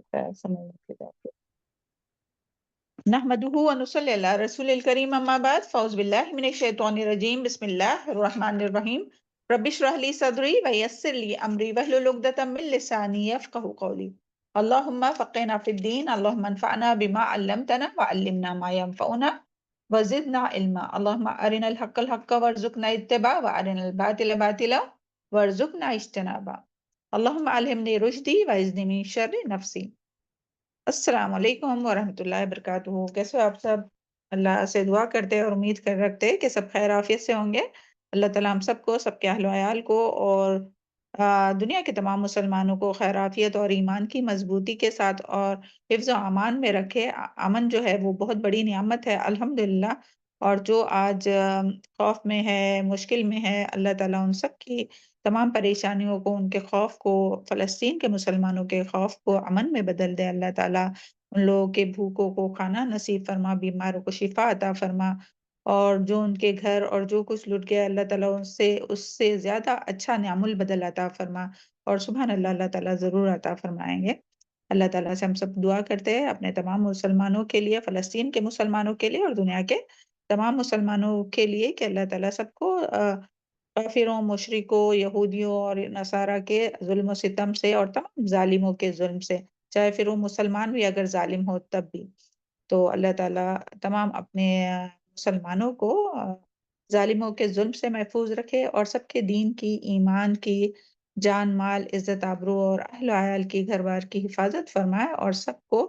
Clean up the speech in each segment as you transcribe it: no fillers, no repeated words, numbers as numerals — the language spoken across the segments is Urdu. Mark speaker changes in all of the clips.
Speaker 1: سکتا ہے سمجھنے کے بعد۔ نحمدہ و نصلی علی رسول الکریم، اما بعد، فاعوذ باللہ من الشیطان الرجیم، بسم اللہ الرحمن الرحیم۔ رب اشرح لی صدری ویسر لی امری واحلل عقدۃ من لسانی یفقہوا قولی۔ اللہم فقہنا فی الدین، اللہم انفعنا بما علمتنا وعلمنا ما ینفعنا وزدنا علما۔ اللہم ارنا الحق حقا وارزقنا اتباعہ وارنا الباطل باطلا وارزقنا اجتنابہ۔ اللہم الہمنی رشدی وعصمنی من شر نفسی۔ السلام علیکم ورحمۃ اللہ وبرکاتہ۔ کیسے ہو آپ سب؟ اللہ سے دعا کرتے اور امید کر رکھتے کہ سب خیر عافیت سے ہوں گے۔ اللہ تعالیٰ ہم سب کو، سب کے اہل و عیال کو اور دنیا کے تمام مسلمانوں کو خیر عافیت اور ایمان کی مضبوطی کے ساتھ اور حفظ و امان میں رکھے۔ امن جو ہے وہ بہت بڑی نعمت ہے الحمدللہ، اور جو آج خوف میں ہے، مشکل میں ہے، اللہ تعالیٰ ان سب کی تمام پریشانیوں کو، ان کے خوف کو، فلسطین کے مسلمانوں کے خوف کو امن میں بدل دے۔ اللہ تعالیٰ ان لوگوں کے بھوکوں کو کھانا نصیب فرما، بیماروں کو شفا عطا فرما، اور جو ان کے گھر اور جو کچھ لٹ گیا اللہ تعالیٰ اس سے زیادہ اچھا نعم البدل عطا فرما، اور سبحان اللہ، اللہ تعالیٰ ضرور عطا فرمائیں گے۔ اللہ تعالیٰ سے ہم سب دعا کرتے ہیں اپنے تمام مسلمانوں کے لیے، فلسطین کے مسلمانوں کے لیے اور دنیا کے تمام مسلمانوں کے لیے، کہ اللہ تعالیٰ سب کو کافروں، مشرکوں، یہودیوں اور نصارہ کے ظلم و ستم سے اور تمام ظالموں کے ظلم سے، چاہے پھر وہ مسلمان بھی اگر ظالم ہو تب بھی، تو اللہ تعالیٰ تمام اپنے مسلمانوں کو ظالموں کے ظلم سے محفوظ رکھے، اور سب کے دین کی، ایمان کی، جان مال، عزت آبرو اور اہل و عیال کی، گھر بار کی حفاظت فرمائے، اور سب کو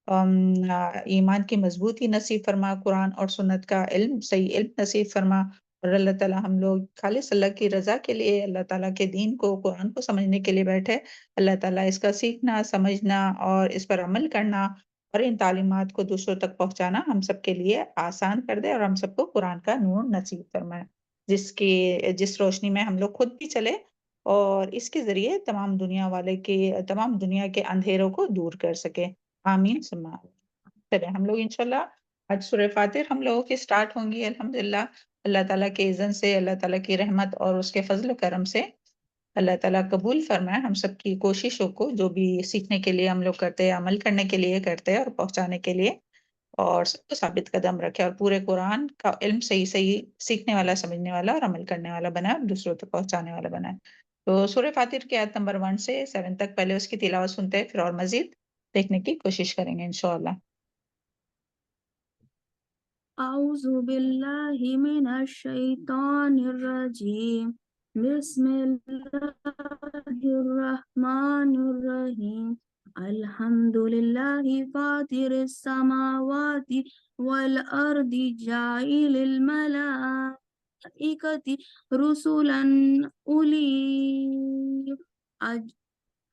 Speaker 1: ایمان کی مضبوطی نصیب فرما، قرآن اور سنت کا علم، صحیح علم نصیب فرما، اور اللہ تعالیٰ ہم لوگ خالص اللہ کی رضا کے لیے، اللہ تعالیٰ کے دین کو، قرآن کو سمجھنے کے لیے بیٹھے۔ اللہ تعالیٰ اس کا سیکھنا، سمجھنا اور اس پر عمل کرنا اور ان تعلیمات کو دوسروں تک پہنچانا ہم سب کے لیے آسان کر دے، اور ہم سب کو قرآن کا نور نصیب فرمائے، جس روشنی میں ہم لوگ خود بھی چلے، اور اس کے ذریعے تمام دنیا کے اندھیروں کو دور کر سکے۔ آمین ثم آمین۔ چلیں ہم لوگ انشاءاللہ آج سورہ فاتر ہم لوگوں کی سٹارٹ ہوں گی الحمدللہ، اللہ تعالیٰ کے اذن سے، اللہ تعالیٰ کی رحمت اور اس کے فضل و کرم سے۔ اللہ تعالیٰ قبول فرمائے ہم سب کی کوششوں کو، جو بھی سیکھنے کے لیے ہم لوگ کرتے ہیں، عمل کرنے کے لیے کرتے ہیں اور پہنچانے کے لیے، اور سب کو ثابت قدم رکھے، اور پورے قرآن کا علم صحیح سیکھنے والا، سمجھنے والا اور عمل کرنے والا بنائے، اور دوسروں تک پہنچانے والا بنائے۔ تو سورہ فاتر کی آیت نمبر 1 سے 7 تک پہلے اس کی تلاوت سنتے ہیں، پھر اور مزید دیکھنے کی کوشش کریں گے انشاءاللہ۔
Speaker 2: اعوذ باللہ من الشیطان الرجیم، بسم اللہ الرحمن الرحیم۔ الحمد للہ فاطر السماوات والارض جاعل الملائکۃ رسلا اولی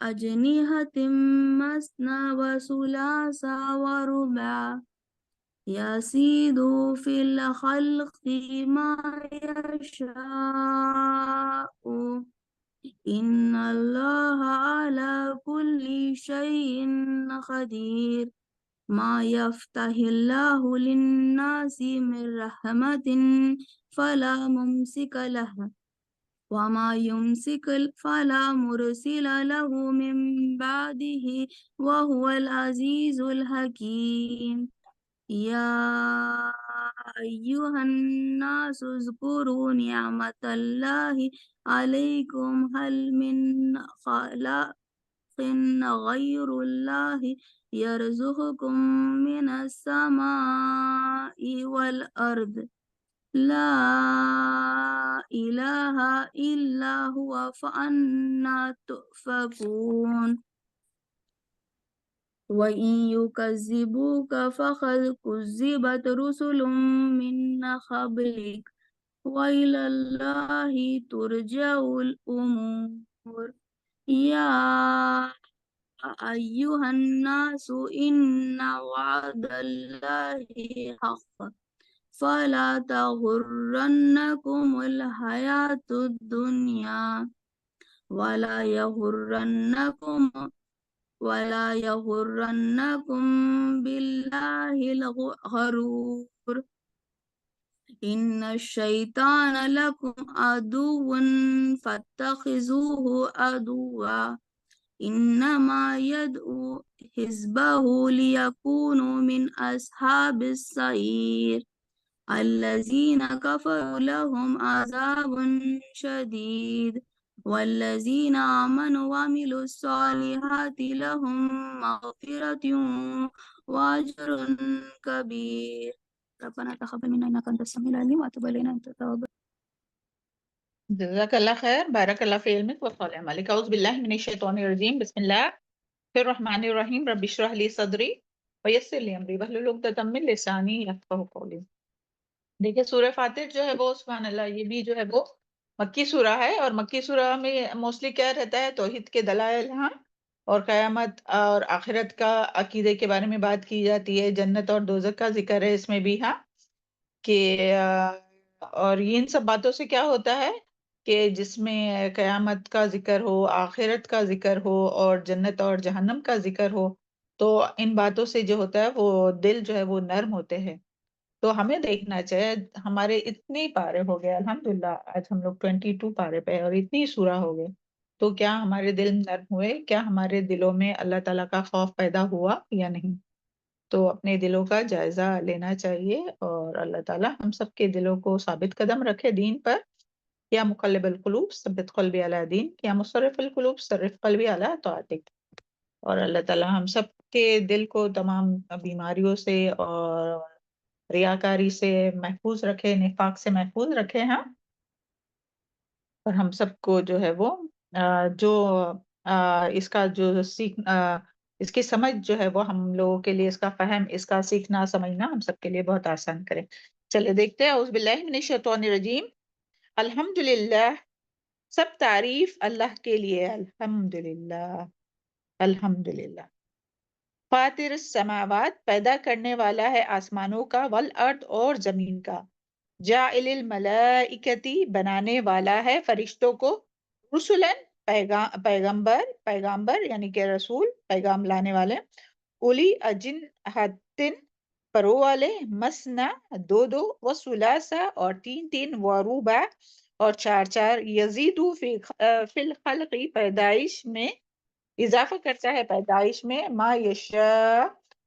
Speaker 2: اجنحۃ مثنی وثلاث ورباع یزید فی الخلق ما یشاء ان اللہ علی کل شیء قدیر۔ ما یفتح اللہ للناس من رحمت فلا ممسک لها وما يمسك فلا مرسل له من بعده وهو العزيز الحكيم۔ يا أيها الناس اذكروا نعمة الله عليكم هل من خلاق غير الله يرزقكم من السماء والأرض لا إله إلا هو فأنا تؤفكون۔ وَإِن يُكَذِّبُوكَ فَقَدْ كُذِّبَتْ رُسُلٌ مِّن قَبْلِكَ وَإِلَى اللَّهِ تُرْجَعُ الْأُمُورُ۔ يَا أَيُّهَا النَّاسُ إِنَّ وَعْدَ اللَّهِ حَقٌّ فَلَا تَغُرَّنَّكُمُ الْحَيَاةُ الدُّنْيَا وَلَا يغرنكم بالله الغرور۔ إن الشيطان لكم عدو فاتخذوه عدوا إنما يدعو حزبه ليكونوا من أصحاب السعير الذين كفروا لهم عذاب شديد والذين آمنوا وعملوا الصالحات لهم مغفرة وأجر كبير ربنا تقبل منا إنك أنت السميع العليم وتب علينا أنت التواب
Speaker 1: جزاك الله خير، بارك الله في علمك وصالح عملك. أعوذ بالله من الشيطان الرجيم، بسم الله الرحمن الرحيم. رب اشرح لي صدری ويسر لي أمري واحلل عقدة من لساني يفقهوا قولي. دیکھیے سورہ فاتر جو ہے وہ سبحان اللہ یہ بھی جو ہے وہ مکی سورہ ہے، اور مکی سورہ میں موسٹلی کیا رہتا ہے، توحید کے دلائل ہاں اور قیامت اور آخرت کا عقیدے کے بارے میں بات کی جاتی ہے، جنت اور دوزخ کا ذکر ہے اس میں بھی ہاں کہ اور ان سب باتوں سے کیا ہوتا ہے کہ جس میں قیامت کا ذکر ہو، آخرت کا ذکر ہو اور جنت اور جہنم کا ذکر ہو، تو ان باتوں سے جو ہوتا ہے وہ دل جو ہے وہ نرم ہوتے ہیں. تو ہمیں دیکھنا چاہیے، ہمارے اتنے پارے ہو گئے الحمدللہ، آج ہم لوگ 22 پارے پہ اور اتنی سورہ ہو گئے، تو کیا ہمارے دل نرم ہوئے؟ کیا ہمارے دلوں میں اللہ تعالیٰ کا خوف پیدا ہوا یا نہیں؟ تو اپنے دلوں کا جائزہ لینا چاہیے، اور اللہ تعالیٰ ہم سب کے دلوں کو ثابت قدم رکھے دین پر. یا مقلب القلوب ثبت قلبی علی دین، یا مصرف القلوب صرف قلبی علی طاعتک. اور اللہ تعالیٰ ہم سب کے دل کو تمام بیماریوں سے اور ریاکاری سے محفوظ رکھے، نفاق سے محفوظ رکھے ہاں. اور ہم سب کو جو ہے وہ جو اس کا جو اس کی سمجھ جو ہے وہ ہم لوگوں کے لیے، اس کا فہم، اس کا سیکھنا سمجھنا ہم سب کے لیے بہت آسان کرے. چلے دیکھتے ہیں. اعوذ باللہ من الشیطان الرجیم. الحمدللہ، سب تعریف اللہ کے لیے. الحمدللہ، الحمدللہ. فاطر السماوات، پیدا کرنے والا ہے آسمانوں کا، والارض اور زمین کا. جاعل الملائکتی، بنانے والا ہے فرشتوں کو، رسولن، پیغامبر یعنی کہ رسول، پیغام لانے والے. اولی اجنحتن، پروں والے. مسنا، دو دو. وثلاثا، اور تین تین. ورباع، اور چار چار. یزیدو فی الخلق، پیدائش میں اضافہ کرتا ہے، پیدائش میں. ما یشاء،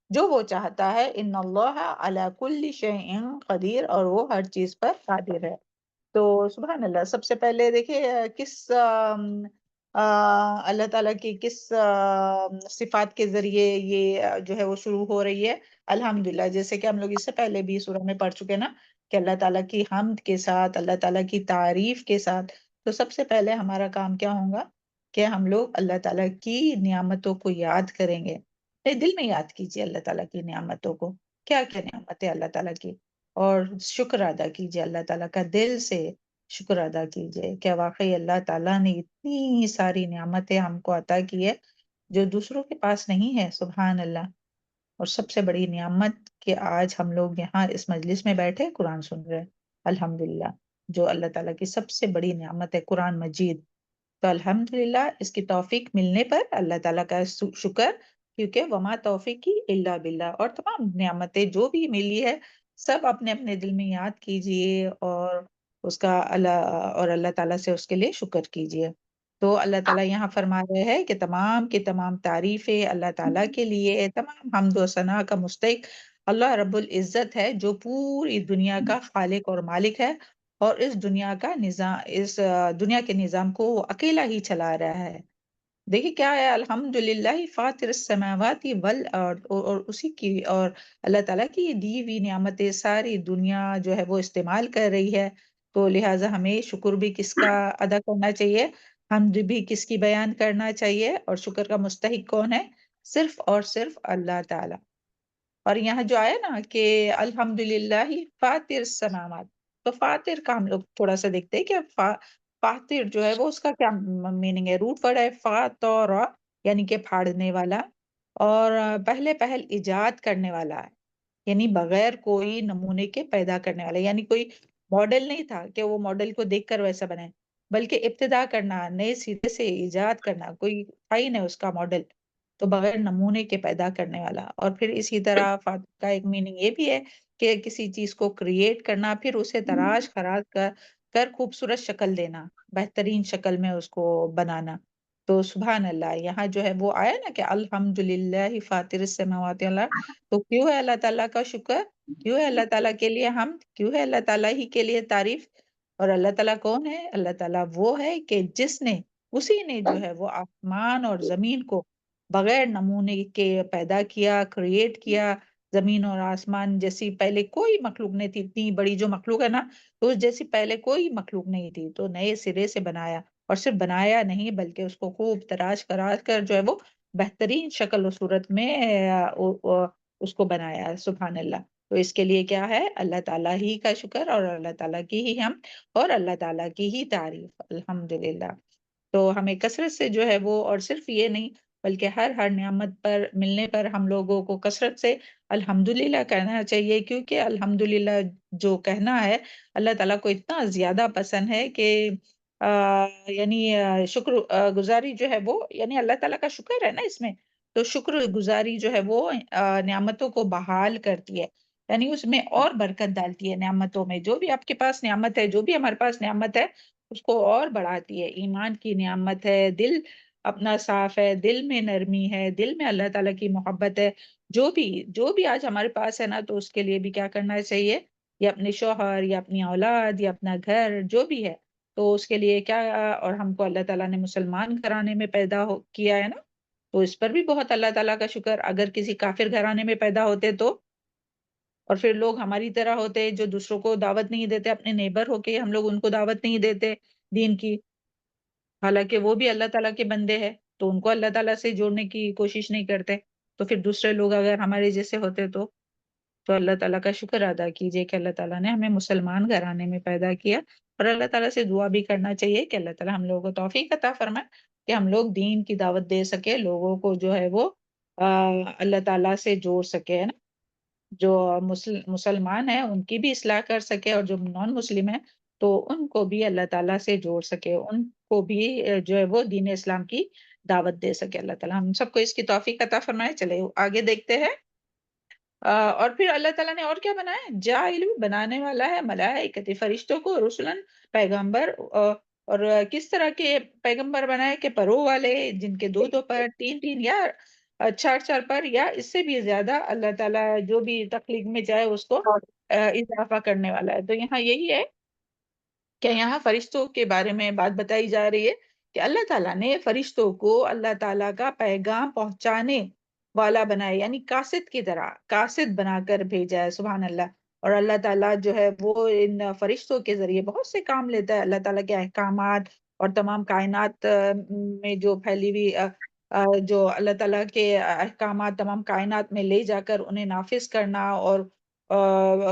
Speaker 1: جو وہ چاہتا ہے. ان اللہ علی کل شیء قدیر، اور وہ ہر چیز پر قادر ہے. تو سبحان اللہ. سب سے پہلے دیکھیں کس اللہ تعالیٰ کی کس صفات کے ذریعے یہ جو ہے وہ شروع ہو رہی ہے. الحمدللہ، جیسے کہ ہم لوگ اس سے پہلے بھی سورہ میں پڑھ چکے نا کہ اللہ تعالیٰ کی حمد کے ساتھ، اللہ تعالیٰ کی تعریف کے ساتھ. تو سب سے پہلے ہمارا کام کیا ہوگا کہ ہم لوگ اللہ تعالیٰ کی نعمتوں کو یاد کریں گے. دل میں یاد کیجئے اللہ تعالیٰ کی نعمتوں کو، کیا کیا نعمت ہے اللہ تعالیٰ کی، اور شکر ادا کیجئے اللہ تعالیٰ کا. دل سے شکر ادا کیجئے کہ واقعی اللہ تعالیٰ نے اتنی ساری نعمتیں ہم کو عطا کی ہے جو دوسروں کے پاس نہیں ہے. سبحان اللہ. اور سب سے بڑی نعمت کہ آج ہم لوگ یہاں اس مجلس میں بیٹھے قرآن سن رہے ہیں. الحمدللہ، جو اللہ تعالیٰ کی سب سے بڑی نعمت ہے قرآن مجید. تو الحمدللہ اس کی توفیق ملنے پر اللہ تعالیٰ کا شکر، کیونکہ وما توفیقی الا باللہ. اور تمام نعمتیں جو بھی ملی ہے سب اپنے اپنے دل میں یاد کیجئے، اور اس کا اللہ تعالیٰ سے اس کے لیے شکر کیجئے. تو اللہ تعالیٰ یہاں فرما رہے ہیں کہ تمام کی تمام تعریفیں اللہ تعالیٰ کے لیے، تمام حمد و ثنا کا مستحق اللہ رب العزت ہے، جو پوری دنیا کا خالق اور مالک ہے، اور اس دنیا کا نظام، اس دنیا کے نظام کو وہ اکیلا ہی چلا رہا ہے. دیکھیے کیا ہے، الحمدللہ فاطر السماوات والارض، اور اسی کی اور اللہ تعالیٰ کی دی ہوئی نعمتیں ساری دنیا جو ہے وہ استعمال کر رہی ہے. تو لہٰذا ہمیں شکر بھی کس کا ادا کرنا چاہیے، حمد بھی کس کی بیان کرنا چاہیے، اور شکر کا مستحق کون ہے؟ صرف اور صرف اللہ تعالیٰ. اور یہاں جو آیا نا کہ الحمدللہ فاطر السماوات، تو فاطر کا ہم لوگ تھوڑا سا دیکھتے ہیں کہ فاطر جو ہے وہ اس کا کیا میننگ ہے. روٹ ورڈ ہے فاطر، یعنی کہ پھاڑنے والا، اور پہلے پہل ایجاد کرنے والا ہے، یعنی بغیر کوئی نمونے کے پیدا کرنے والا. یعنی کوئی ماڈل نہیں تھا کہ وہ ماڈل کو دیکھ کر ویسا بنے، بلکہ ابتدا کرنا، نئے سرے سے ایجاد کرنا، کوئی تھا ہی نہیں اس کا ماڈل، تو بغیر نمونے کے پیدا کرنے والا. اور پھر اسی طرح فاطر کا ایک میننگ یہ بھی ہے کہ کسی چیز کو کریٹ کرنا، پھر اسے تراش خراش کر خوبصورت شکل دینا، بہترین شکل میں اس کو بنانا. تو سبحان اللہ یہاں جو ہے وہ آیا نا کہ الحمدللہ فاطر السماوات والارض، تو کیوں ہے اللہ تعالیٰ کا شکر، کیوں ہے اللہ تعالیٰ کے لیے حمد، کیوں ہے اللہ تعالیٰ ہی کے لیے تعریف؟ اور اللہ تعالیٰ کون ہے؟ اللہ تعالیٰ وہ ہے کہ جس نے، اسی نے جو ہے وہ آسمان اور زمین کو بغیر نمونے کے پیدا کیا، کریٹ کیا۔ زمین اور آسمان جیسی پہلے کوئی مخلوق نہیں تھی، اتنی بڑی جو مخلوق ہے نا، تو اس جیسی پہلے کوئی مخلوق نہیں تھی، تو نئے سرے سے بنایا۔ اور صرف بنایا نہیں بلکہ اس کو خوب تراش کراش کر جو ہے وہ بہترین شکل و صورت میں اس کو بنایا۔ سبحان اللہ۔ تو اس کے لیے کیا ہے؟ اللہ تعالیٰ ہی کا شکر اور اللہ تعالیٰ کی ہی ہم اور اللہ تعالیٰ کی ہی تعریف، الحمدللہ۔ تو ہمیں کثرت سے جو ہے وہ، اور صرف یہ نہیں بلکہ ہر نعمت پر ملنے پر ہم لوگوں کو کثرت سے الحمدللہ کہنا چاہیے، کیونکہ الحمدللہ جو کہنا ہے اللہ تعالیٰ کو اتنا زیادہ پسند ہے کہ یعنی شکر گزاری جو ہے وہ، یعنی اللہ تعالیٰ کا شکر ہے نا اس میں، تو شکر گزاری جو ہے وہ نعمتوں کو بحال کرتی ہے، یعنی اس میں اور برکت ڈالتی ہے نعمتوں میں۔ جو بھی آپ کے پاس نعمت ہے، جو بھی ہمارے پاس نعمت ہے، اس کو اور بڑھاتی ہے۔ ایمان کی نعمت ہے، دل اپنا صاف ہے، دل میں نرمی ہے، دل میں اللہ تعالیٰ کی محبت ہے، جو بھی آج ہمارے پاس ہے نا، تو اس کے لیے بھی کیا کرنا چاہیے؟ یا اپنے شوہر یا اپنی اولاد یا اپنا گھر جو بھی ہے، تو اس کے لیے کیا، اور ہم کو اللہ تعالیٰ نے مسلمان گھرانے میں پیدا کیا ہے نا، تو اس پر بھی بہت اللہ تعالیٰ کا شکر۔ اگر کسی کافر گھرانے میں پیدا ہوتے تو، اور پھر لوگ ہماری طرح ہوتے جو دوسروں کو دعوت نہیں دیتے، اپنے نیبر ہو کے ہم لوگ ان کو دعوت نہیں دیتے دین کی، حالانکہ وہ بھی اللہ تعالیٰ کے بندے ہیں، تو ان کو اللہ تعالیٰ سے جوڑنے کی کوشش نہیں کرتے، تو پھر دوسرے لوگ اگر ہمارے جیسے ہوتے تو اللہ تعالیٰ کا شکر ادا کیجئے کہ اللہ تعالیٰ نے ہمیں مسلمان گھرانے میں پیدا کیا، اور اللہ تعالیٰ سے دعا بھی کرنا چاہیے کہ اللہ تعالیٰ ہم لوگوں کو توفیق عطا فرمائے کہ ہم لوگ دین کی دعوت دے سکے، لوگوں کو جو ہے وہ اللہ تعالیٰ سے جوڑ سکے، ہے نا، جو مسلمان ہیں ان کی بھی اصلاح کر سکے، اور جو نان مسلم ہیں تو ان کو بھی اللہ تعالیٰ سے جوڑ سکے، ان کو بھی جو ہے وہ دین اسلام کی دعوت دے سکے۔ اللہ تعالیٰ ہم سب کو اس کی توفیق عطا فرمائے۔ چلے آگے دیکھتے ہیں۔ اور پھر اللہ تعالیٰ نے اور کیا بنایا؟ جاعل، بنانے والا ہے ملائکۃ، فرشتوں کو، رسلن، پیغمبر، اور کس طرح کے پیغمبر بنائے کہ پروں والے، جن کے دو پر، تین یا چار پر، یا اس سے بھی زیادہ اللہ تعالیٰ جو بھی تخلیق میں چاہے اس کو اضافہ کرنے والا ہے۔ تو یہاں یہی ہے کہ یہاں فرشتوں کے بارے میں بات بتائی جا رہی ہے کہ اللہ تعالیٰ نے فرشتوں کو اللہ تعالیٰ کا پیغام پہنچانے والا بنایا، یعنی قاصد کی طرح، قاصد بنا کر بھیجا ہے۔ سبحان اللہ۔ اور اللہ تعالیٰ جو ہے وہ ان فرشتوں کے ذریعے بہت سے کام لیتا ہے، اللہ تعالیٰ کے احکامات اور تمام کائنات میں جو پھیلی ہوئی جو اللہ تعالیٰ کے احکامات تمام کائنات میں لے جا کر انہیں نافذ کرنا اور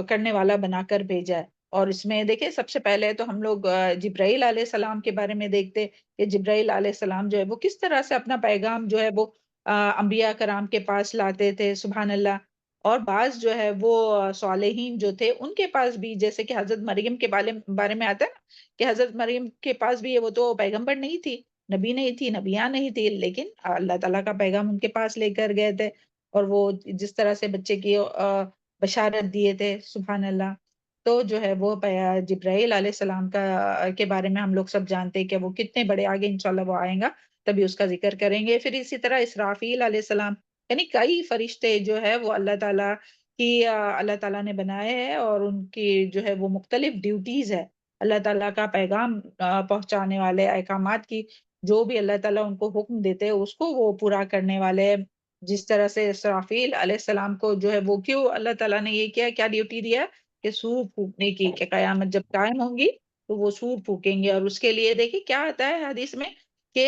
Speaker 1: کرنے والا بنا کر بھیجا ہے۔ اور اس میں دیکھیں سب سے پہلے تو ہم لوگ جبرائیل علیہ السلام کے بارے میں دیکھتے کہ جبرائیل علیہ السلام جو ہے وہ کس طرح سے اپنا پیغام جو ہے وہ انبیاء کرام کے پاس لاتے تھے۔ سبحان اللہ۔ اور بعض جو ہے وہ صالحین جو تھے ان کے پاس بھی، جیسے کہ حضرت مریم کے بارے میں آتا ہے نا کہ حضرت مریم کے پاس بھی وہ تو پیغمبر نہیں تھی، نبی نہیں تھی، نبیاں نہیں تھی، لیکن اللہ تعالیٰ کا پیغام ان کے پاس لے کر گئے تھے، اور وہ جس طرح سے بچے کی بشارت دیے تھے۔ سبحان اللہ۔ تو جو ہے وہ جبرائیل علیہ السلام کے بارے میں ہم لوگ سب جانتے ہیں کہ وہ کتنے بڑے، آگے انشاءاللہ وہ آئیں گا تبھی اس کا ذکر کریں گے۔ پھر اسی طرح اسرافیل علیہ السلام، یعنی کئی فرشتے جو ہے وہ اللہ تعالیٰ کی اللہ تعالیٰ نے بنائے ہیں، اور ان کی جو ہے وہ مختلف ڈیوٹیز ہے اللہ تعالیٰ کا پیغام پہنچانے والے، احکامات کی جو بھی اللہ تعالیٰ ان کو حکم دیتے ہیں اس کو وہ پورا کرنے والے۔ جس طرح سے اسرافیل علیہ السلام کو جو ہے وہ کیوں اللہ تعالیٰ نے یہ کیا ڈیوٹی دیا کہ سور پھونکنے کی، کہ قیامت جب قائم ہوں گی تو وہ سور پھونکیں گے، اور اس کے لیے دیکھیں کیا آتا ہے حدیث میں کہ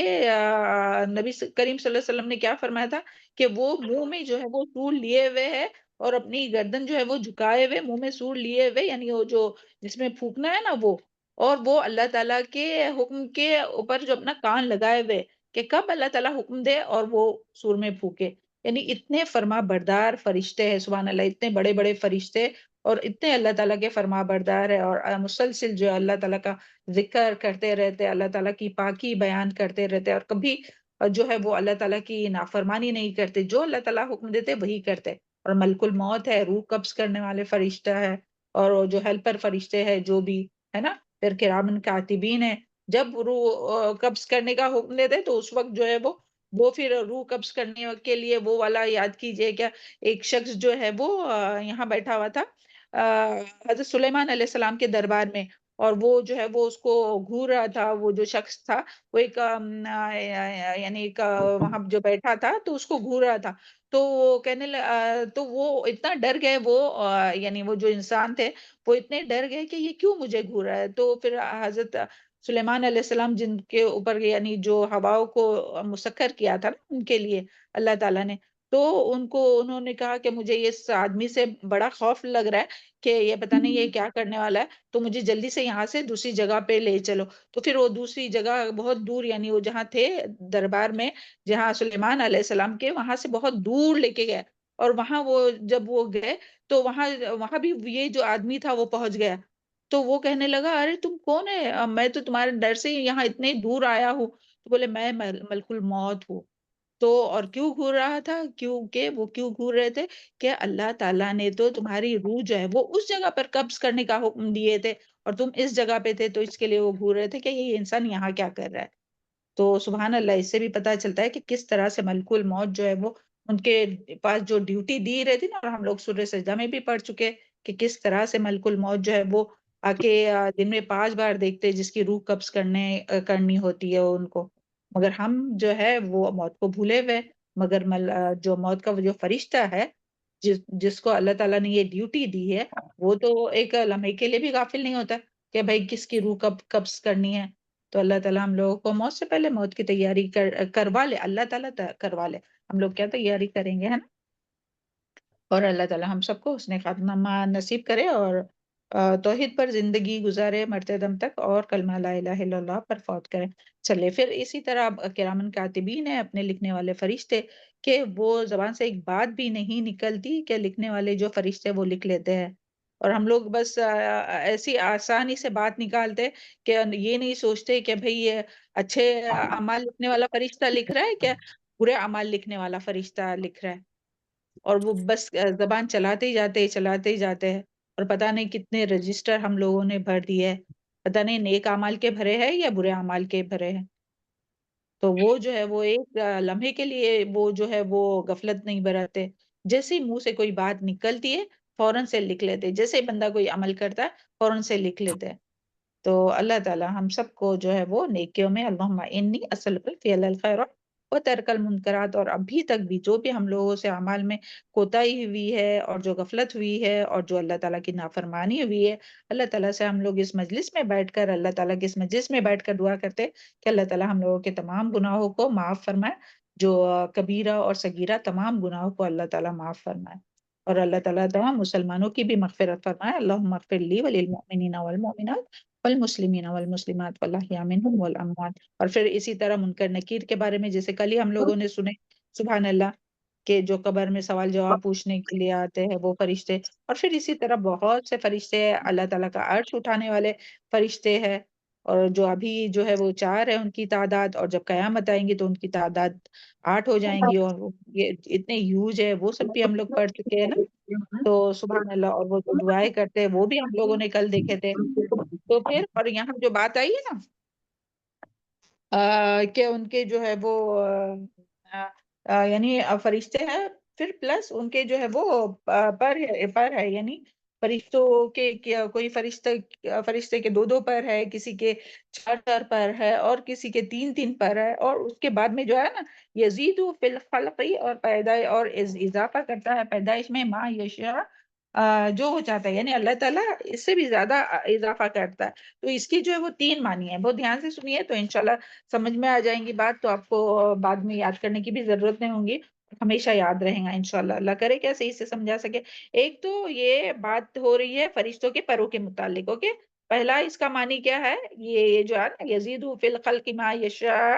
Speaker 1: نبی کریم صلی اللہ علیہ وسلم نے کیا فرمایا تھا کہ وہ منہ میں جو ہے وہ سور لیے ہوئے ہے، اور اپنی گردن جو ہے وہ جھکائے ہوئے، منہ میں سور لیے ہوئے، یعنی وہ جو جس میں پھونکنا ہے نا وہ، اور وہ اللہ تعالیٰ کے حکم کے اوپر جو اپنا کان لگائے ہوئے کہ کب اللہ تعالیٰ حکم دے اور وہ سور میں پھونکے، یعنی اتنے فرما بردار فرشتے ہیں۔ سبحان اللہ، اتنے بڑے بڑے فرشتے اور اتنے اللہ تعالیٰ کے فرما بردار ہے، اور مسلسل جو اللہ تعالیٰ کا ذکر کرتے رہتے، اللہ تعالیٰ کی پاکی بیان کرتے رہتے، اور کبھی جو ہے وہ اللہ تعالیٰ کی نافرمانی نہیں کرتے، جو اللہ تعالیٰ حکم دیتے وہی کرتے۔ اور ملک الموت ہے، روح قبض کرنے والے فرشتہ ہے، اور وہ جو ہیلپر فرشتے ہیں جو بھی ہے نا، پھر کرامن کاتبین ہے، جب روح قبض کرنے کا حکم دیتے تو اس وقت جو ہے وہ پھر روح قبض کرنے کے لیے وہ والا یاد کیجئے کہ ایک شخص جو ہے وہ یہاں بیٹھا ہوا تھا حضرت سلیمان علیہ السلام کے دربار میں، اور وہ جو ہے وہ اس کو گھور رہا تھا، وہ جو شخص تھا وہ ایک یعنی ایک وہاں جو بیٹھا تھا تو اس کو گھور رہا تھا، تو وہ تو وہ اتنا ڈر گئے، وہ یعنی وہ جو انسان تھے وہ اتنے ڈر گئے کہ یہ کیوں مجھے گھور رہا ہے، تو پھر حضرت سلیمان علیہ السلام جن کے اوپر یعنی جو ہواؤں کو مسخر کیا تھا نا ان کے لیے اللہ تعالیٰ نے، تو انہوں نے کہا کہ مجھے اس آدمی سے بڑا خوف لگ رہا ہے کہ یہ پتہ نہیں یہ کیا کرنے والا ہے، تو مجھے جلدی سے یہاں سے دوسری جگہ پہ لے چلو، تو پھر وہ دوسری جگہ بہت دور یعنی وہ جہاں تھے دربار میں جہاں سلیمان علیہ السلام کے وہاں سے بہت دور لے کے گئے، اور وہاں وہ جب وہ گئے تو وہاں بھی یہ جو آدمی تھا وہ پہنچ گیا، تو وہ کہنے لگا ارے تم کون ہے، میں تو تمہارے ڈر سے ہی یہاں اتنے دور آیا ہوں، تو بولے میں ملک الموت ہوں، تو اور کیوں گھور رہا تھا، کیونکہ وہ کیوں گھور رہے تھے کہ اللہ تعالیٰ نے تو تمہاری روح جو ہے وہ اس جگہ پر قبض کرنے کا حکم دیے تھے اور تم اس جگہ پہ تھے، تو اس کے لیے وہ گھور رہے تھے کہ یہ انسان یہاں کیا کر رہا ہے، تو سبحان اللہ اس سے بھی پتہ چلتا ہے کہ کس طرح سے ملک الموت جو ہے وہ ان کے پاس جو ڈیوٹی دی رہتی نا، اور ہم لوگ سورہ سجدہ میں بھی پڑھ چکے کہ کس طرح سے ملک الموت جو ہے وہ آ کے دن میں 5 بار دیکھتے جس کی روح قبض کرنی ہوتی ہے ان کو، مگر ہم جو ہے وہ موت کو بھولے ہوئے، مگر جو موت کا وہ جو فرشتہ ہے جس کو اللہ تعالیٰ نے یہ ڈیوٹی دی ہے وہ تو ایک لمحے کے لیے بھی غافل نہیں ہوتا کہ بھائی کس کی روح کب قبض کرنی ہے، تو اللہ تعالیٰ ہم لوگوں کو موت سے پہلے موت کی تیاری کروا لے، اللہ تعالیٰ کروا لے، ہم لوگ کیا تیاری کریں گے، ہے نا، اور اللہ تعالیٰ ہم سب کو حسن خاتمہ نصیب کرے اور توحید پر زندگی گزارے مرتے دم تک، اور کلمہ لا الہ الا اللہ پر فوت کرے، چلے پھر اسی طرح کرامن کاتبین ہیں اپنے لکھنے والے فرشتے کہ وہ زبان سے ایک بات بھی نہیں نکلتی کہ لکھنے والے جو فرشتے وہ لکھ لیتے ہیں، اور ہم لوگ بس ایسی آسانی سے بات نکالتے کہ یہ نہیں سوچتے کہ بھئی یہ اچھے اعمال لکھنے والا فرشتہ لکھ رہا ہے کہ برے اعمال لکھنے والا فرشتہ لکھ رہا ہے، اور وہ بس زبان چلاتے ہی جاتے ہیں، اور پتہ نہیں کتنے رجسٹر ہم لوگوں نے بھر دیے ہیں، پتہ نہیں نیک اعمال کے بھرے ہیں یا برے اعمال کے بھرے ہیں، تو وہ جو ہے وہ ایک لمحے کے لیے وہ جو ہے وہ غفلت نہیں برتے، جیسے ہی منہ سے کوئی بات نکلتی ہے فوراً سے لکھ لیتے، جیسے ہی بندہ کوئی عمل کرتا ہے فوراً سے لکھ لیتے ہیں، تو اللہ تعالی ہم سب کو جو ہے وہ نیکیوں میں اللہم انی اسألک الفعل الخیرات و ترک المنکرات، اور ابھی تک بھی جو بھی ہم لوگوں سے اعمال میں کوتاہی ہوئی ہے اور جو غفلت ہوئی ہے اور جو اللہ تعالیٰ کی نافرمانی ہوئی ہے، اللہ تعالیٰ سے ہم لوگ اس مجلس میں بیٹھ کر اللہ تعالیٰ کے اس مجلس میں بیٹھ کر دعا کرتے کہ اللہ تعالیٰ ہم لوگوں کے تمام گناہوں کو معاف فرمائے، جو کبیرہ اور صغیرہ تمام گناہوں کو اللہ تعالیٰ معاف فرمائے، اور اللہ تعالیٰ تمام مسلمانوں کی بھی مغفرت فرمائے، اللہم اغفر لی وللمؤمنین والمؤمنات والمسلمین والمسلمات والاحیاء منہم والاموات، اور پھر اسی طرح منکر نکیر کے بارے میں جیسے کل ہی ہم لوگوں نے سنے، سبحان اللہ، کہ جو قبر میں سوال جواب پوچھنے کے لیے آتے ہیں وہ فرشتے، اور پھر اسی طرح بہت سے فرشتے ہیں، اللہ تعالیٰ کا عرش اٹھانے والے فرشتے ہیں، اور جو ابھی جو ہے وہ 4 ہے ان کی تعداد، اور جب قیامت آئیں گی تو ان کی تعداد 8 ہو جائیں گی، اور یہ اتنے ہیوج ہے، وہ سب بھی ہم لوگ پڑھ چکے ہیں نا، تو سبحان اللہ، اور وہ جو دعائیں کرتے ہیں وہ بھی ہم لوگوں نے کل دیکھے تھے، تو پھر اور یہاں جو بات آئی ہے نا کہ ان کے جو ہے وہ یعنی فرشتے ہیں، پھر پلس ان کے جو ہے وہ پر ہے یعنی فرشتوں کے کوئی فرشتے کے 2 پر ہے، کسی کے 4 پر ہے، اور کسی کے 3 پر ہے، اور اس کے بعد میں جو ہے نا یزید فی الخلق، اور پیدائش اور اضافہ کرتا ہے پیدائش میں ما یشاء، جو ہو چاہتا ہے، یعنی اللہ تعالیٰ اس سے بھی زیادہ اضافہ کرتا ہے، تو اس کی جو ہے وہ 3 معنی ہے، بہت دھیان سے سنیے تو انشاءاللہ سمجھ میں آ جائیں گی بات، تو آپ کو بعد میں یاد کرنے کی بھی ضرورت نہیں ہوگی، ہمیشہ یاد رہیں گا انشاءاللہ، اللہ کرے کیا صحیح سے سمجھا سکے۔ ایک تو یہ بات ہو رہی ہے فرشتوں کے پروں کے متعلق، اوکے، پہلا اس کا معنی کیا ہے، یہ جو ہے نا یزید فی الخلق ما یشاء،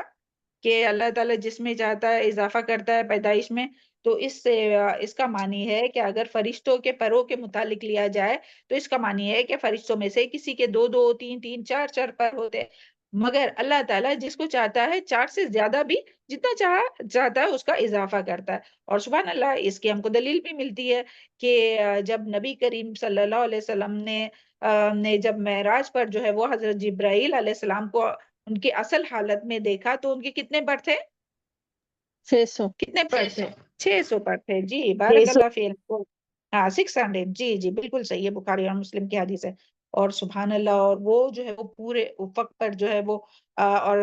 Speaker 1: کہ اللہ تعالیٰ جس میں چاہتا ہے اضافہ کرتا ہے پیدائش میں، تو اس سے اس کا معنی ہے کہ اگر فرشتوں کے پروں کے متعلق لیا جائے تو اس کا معنی ہے کہ فرشتوں میں سے کسی کے 2 3 4 پر ہوتے ہیں، مگر اللہ تعالیٰ جس کو چاہتا ہے 4 سے زیادہ بھی جتنا چاہتا ہے اس کا اضافہ کرتا ہے، اور سبحان اللہ اس کی ہم کو دلیل بھی ملتی ہے کہ جب نبی کریم صلی اللہ علیہ وسلم نے جب معراج پر جو ہے وہ حضرت جبرائیل علیہ السلام کو ان کی اصل حالت میں دیکھا تو ان کے کتنے پر تھے؟
Speaker 3: 600
Speaker 1: کتنے پر تھے؟ 600 پر تھے جی،
Speaker 3: 600
Speaker 1: بارک اللہ فی الکم. ہاں 600 جی جی بالکل صحیح ہے، بخاری اور مسلم کی حدیث ہے. اور سبحان اللہ، اور وہ جو ہے وہ پورے افق پر جو ہے وہ اور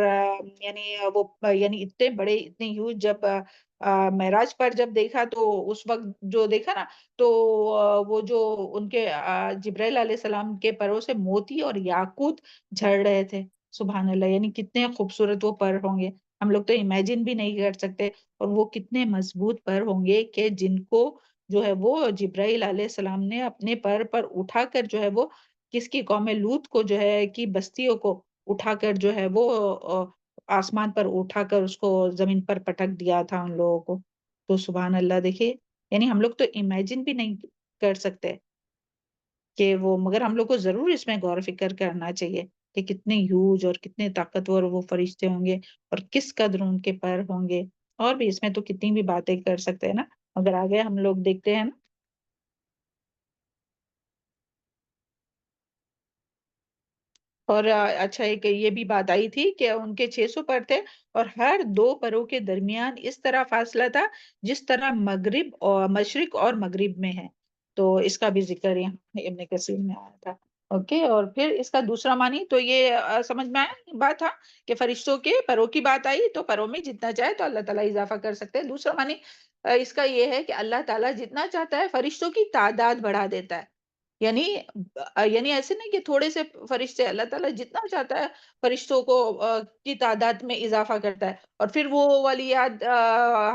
Speaker 1: یعنی وہ یعنی اتنے بڑے اتنے ہیوج، جب معراج پر جب دیکھا تو اس وقت جو دیکھا نا تو وہ جو ان کے جبرائیل علیہ السلام کے پروں سے موتی اور یاقوت جھڑ رہے تھے. سبحان اللہ، یعنی کتنے خوبصورت وہ پر ہوں گے، ہم لوگ تو امیجن بھی نہیں کر سکتے. اور وہ کتنے مضبوط پر ہوں گے کہ جن کو جو ہے وہ جبرائیل علیہ السلام نے اپنے پر اٹھا کر جو ہے وہ کس کی قوم لوط کو جو ہے کی بستیوں کو اٹھا کر جو ہے وہ آسمان پر اٹھا کر اس کو زمین پر پٹک دیا تھا ان لوگوں کو. تو سبحان اللہ دیکھیے، یعنی ہم لوگ تو امیجن بھی نہیں کر سکتے کہ وہ، مگر ہم لوگ کو ضرور اس میں غور و فکر کرنا چاہیے کہ کتنے ہیوج اور کتنے طاقتور وہ فرشتے ہوں گے اور کس قدر ان کے پر ہوں گے. اور بھی اس میں تو کتنی بھی باتیں کر سکتے ہیں نا، اگر آگے ہم لوگ دیکھتے ہیں نا. اور اچھا ایک یہ بھی بات آئی تھی کہ ان کے 600 پر تھے اور ہر 2 پروں کے درمیان اس طرح فاصلہ تھا جس طرح مغرب اور مشرق اور مغرب میں ہے. تو اس کا بھی ذکر یہاں ابن کثیر میں آیا تھا. اوکے، اور پھر اس کا دوسرا معنی تو یہ سمجھ میں آیا بات تھا کہ فرشتوں کے پروں کی بات آئی تو پروں میں جتنا چاہے تو اللہ تعالیٰ اضافہ کر سکتے ہیں. دوسرا معنی اس کا یہ ہے کہ اللہ تعالیٰ جتنا چاہتا ہے فرشتوں کی تعداد بڑھا دیتا ہے. یعنی یعنی ایسے نہیں کہ تھوڑے سے فرشتے، اللہ تعالیٰ جتنا چاہتا ہے فرشتوں کو کی تعداد میں اضافہ کرتا ہے. اور پھر وہ والی یاد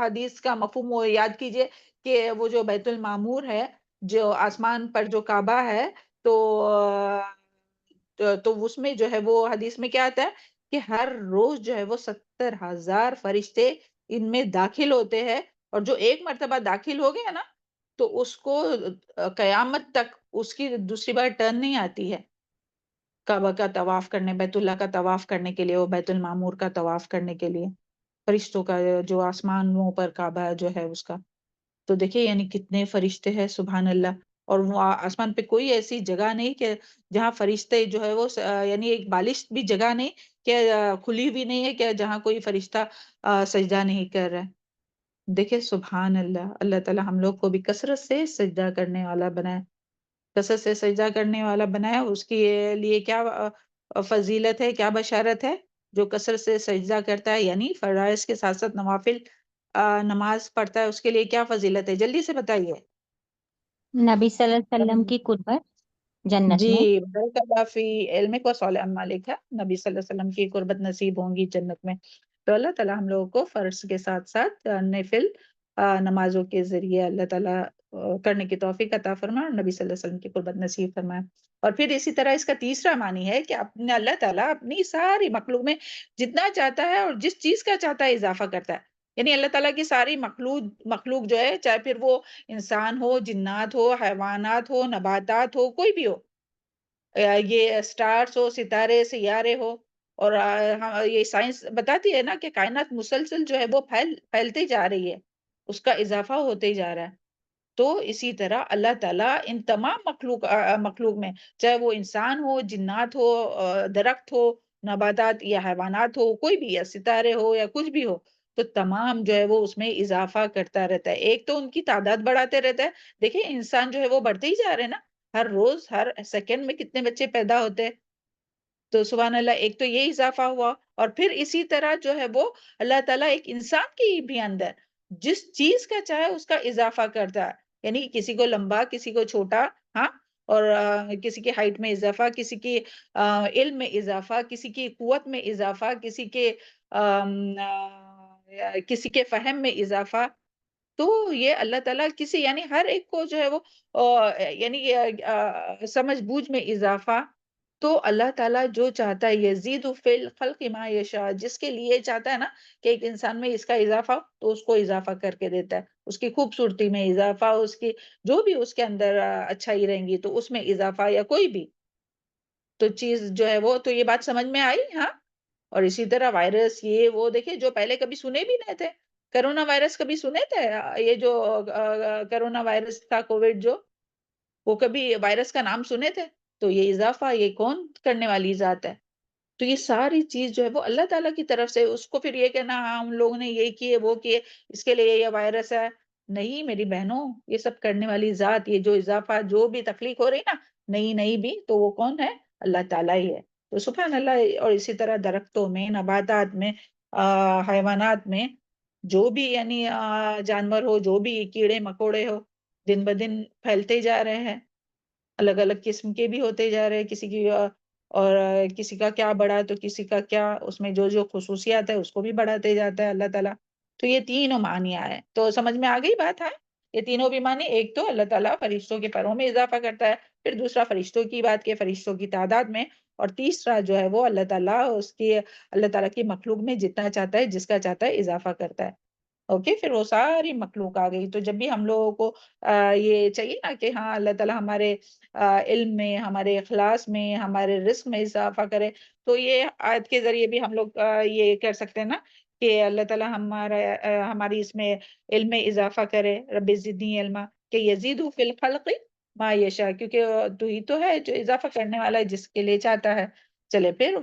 Speaker 1: حدیث کا مفہوم وہ یاد کیجئے کہ وہ جو بیت المعمور ہے، جو آسمان پر جو کعبہ ہے، تو تو اس میں جو ہے وہ حدیث میں کیا آتا ہے کہ ہر روز جو ہے وہ 70,000 فرشتے ان میں داخل ہوتے ہیں. اور جو ایک مرتبہ داخل ہو گیا نا تو اس کو قیامت تک اس کی دوسری بار ٹرن نہیں آتی ہے کعبہ کا طواف کرنے، بیت اللہ کا طواف کرنے کے لیے، وہ بیت المعمور کا طواف کرنے کے لیے، فرشتوں کا جو آسمانوں پر کعبہ جو ہے اس کا. تو دیکھیں یعنی کتنے فرشتے ہیں، سبحان اللہ. اور وہ آسمان پہ کوئی ایسی جگہ نہیں کہ جہاں فرشتے جو ہے وہ یعنی ایک بالش بھی جگہ نہیں کہ کھلی بھی نہیں ہے کہ جہاں کوئی فرشتہ سجدہ نہیں کر رہا ہے. دیکھیں سبحان اللہ، اللہ تعالیٰ ہم لوگ کو بھی کثرت سے سجدہ کرنے والا بنائے، کثرت سے سجدہ کرنے والا بنایا. اس کے لیے کیا فضیلت ہے، کیا بشارت ہے؟ جو کثرت سے سجدہ کرتا ہے یعنی فرائض کے ساتھ ساتھ نوافل نماز پڑھتا ہے، اس کے لیے کیا فضیلت ہے؟ جلدی سے بتائیے.
Speaker 3: نبی صلی اللہ علیہ وسلم کی قربت جنت میں.
Speaker 1: جی بارک اللہ فی علمک و صالح اعمالک ہے، نبی صلی اللہ علیہ وسلم کی قربت نصیب ہوں گی جنت میں. تو اللہ تعالیٰ ہم لوگوں کو فرض کے ساتھ ساتھ نفل نمازوں کے ذریعے اللہ تعالیٰ کرنے کی توفیق عطا فرمائے اور نبی صلی اللہ علیہ وسلم کی قربت نصیب فرمائے. اور پھر اسی طرح اس کا تیسرا معنی ہے کہ اپنے اللہ تعالیٰ اپنی ساری مخلوق میں جتنا چاہتا ہے اور جس چیز کا چاہتا ہے اضافہ کرتا ہے. یعنی اللہ تعالیٰ کی ساری مخلوق جو ہے، چاہے پھر وہ انسان ہو، جنات ہو، حیوانات ہو، نباتات ہو، کوئی بھی ہو، یہ سٹارز ہو، ستارے سیارے ہو. اور یہ سائنس بتاتی ہے نا کہ کائنات مسلسل جو ہے وہ پھیلتے جا رہی ہے، اس کا اضافہ ہوتے جا رہا ہے. تو اسی طرح اللہ تعالیٰ ان تمام مخلوق میں، چاہے وہ انسان ہو، جنات ہو، درخت ہو، نباتات یا حیوانات ہو، کوئی بھی، یا ستارے ہو یا کچھ بھی ہو، تو تمام جو ہے وہ اس میں اضافہ کرتا رہتا ہے. ایک تو ان کی تعداد بڑھاتے رہتا ہے. دیکھیں انسان جو ہے وہ بڑھتے ہی جا رہے ہیں نا، ہر روز ہر سیکنڈ میں کتنے بچے پیدا ہوتے ہیں. تو سبحان اللہ، ایک تو یہ اضافہ ہوا. اور پھر اسی طرح جو ہے وہ اللہ تعالیٰ ایک انسان کی بھی اندر جس چیز کا چاہے اس کا اضافہ کرتا ہے. یعنی کسی کو لمبا، کسی کو چھوٹا، ہاں، اور کسی کی ہائٹ میں اضافہ، کسی کی علم میں اضافہ، کسی کی قوت میں اضافہ، کسی کے فہم میں اضافہ. تو یہ اللہ تعالیٰ یعنی ہر ایک کو جو ہے وہ یعنی سمجھ بوجھ میں اضافہ. تو اللہ تعالیٰ جو چاہتا ہے یزید فی الخلق ما یشاء، جس کے لیے چاہتا ہے نا کہ ایک انسان میں اس کا اضافہ تو اس کو اضافہ کر کے دیتا ہے. اس کی خوبصورتی میں اضافہ، اس کی جو بھی اس کے اندر اچھائی رہیں گی تو اس میں اضافہ، یا کوئی بھی تو چیز جو ہے وہ. تو یہ بات سمجھ میں آئی؟ ہاں. اور اسی طرح وائرس، یہ وہ دیکھیں جو پہلے کبھی سنے بھی نہیں تھے. کرونا وائرس کبھی سنے تھے؟ یہ جو کرونا وائرس تھا، کووڈ جو، وہ کبھی وائرس کا نام سنے تھے؟ تو یہ اضافہ، یہ کون کرنے والی ذات ہے؟ تو یہ ساری چیز جو ہے وہ اللہ تعالیٰ کی طرف سے. اس کو پھر یہ کہنا ہاں ہم لوگوں نے یہ کیے وہ کیے اس کے لیے یہ وائرس ہے. نہیں میری بہنوں، یہ سب کرنے والی ذات، یہ جو اضافہ جو بھی تخلیق ہو رہی نا نئی نئی بھی، تو وہ کون ہے؟ اللہ تعالیٰ ہی ہے. تو سبحان اللہ. اور اسی طرح درختوں میں، نباتات میں، حیوانات میں، جو بھی یعنی جانور ہو، جو بھی کیڑے مکوڑے ہو، دن بدن پھیلتے جا رہے ہیں. الگ الگ قسم کے بھی ہوتے جا رہے ہیں. کسی کی اور کسی کا کیا بڑا تو کسی کا کیا، اس میں جو جو خصوصیات ہے اس کو بھی بڑھاتے جاتا ہے اللہ تعالیٰ. تو یہ تینوں معنی آئے. تو سمجھ میں آ گئی بات ہے؟ یہ تینوں بھی معنی، ایک تو اللہ تعالیٰ فرشتوں کے پروں میں اضافہ کرتا ہے، پھر دوسرا فرشتوں کی بات کے فرشتوں کی تعداد میں، اور تیسرا جو ہے وہ اللہ تعالیٰ اللہ تعالیٰ کی مخلوق میں جتنا چاہتا ہے، جس کا چاہتا ہے اضافہ کرتا ہے. اوکے. پھر وہ ساری مخلوق آ گئی. تو جب بھی ہم لوگوں کو یہ چاہیے نا کہ ہاں اللہ تعالیٰ ہمارے علم میں، ہمارے اخلاص میں، ہمارے رزق میں اضافہ کرے، تو یہ آیت کے ذریعے بھی ہم لوگ یہ کر سکتے ہیں نا کہ اللہ تعالیٰ ہماری اس میں علم میں اضافہ کرے. رب زدنی علما، کہ یزید فی الخلق ما یشاء، کیونکہ تو ہی تو ہے جو اضافہ کرنے والا ہے جس کے لیے چاہتا ہے. چلے پھر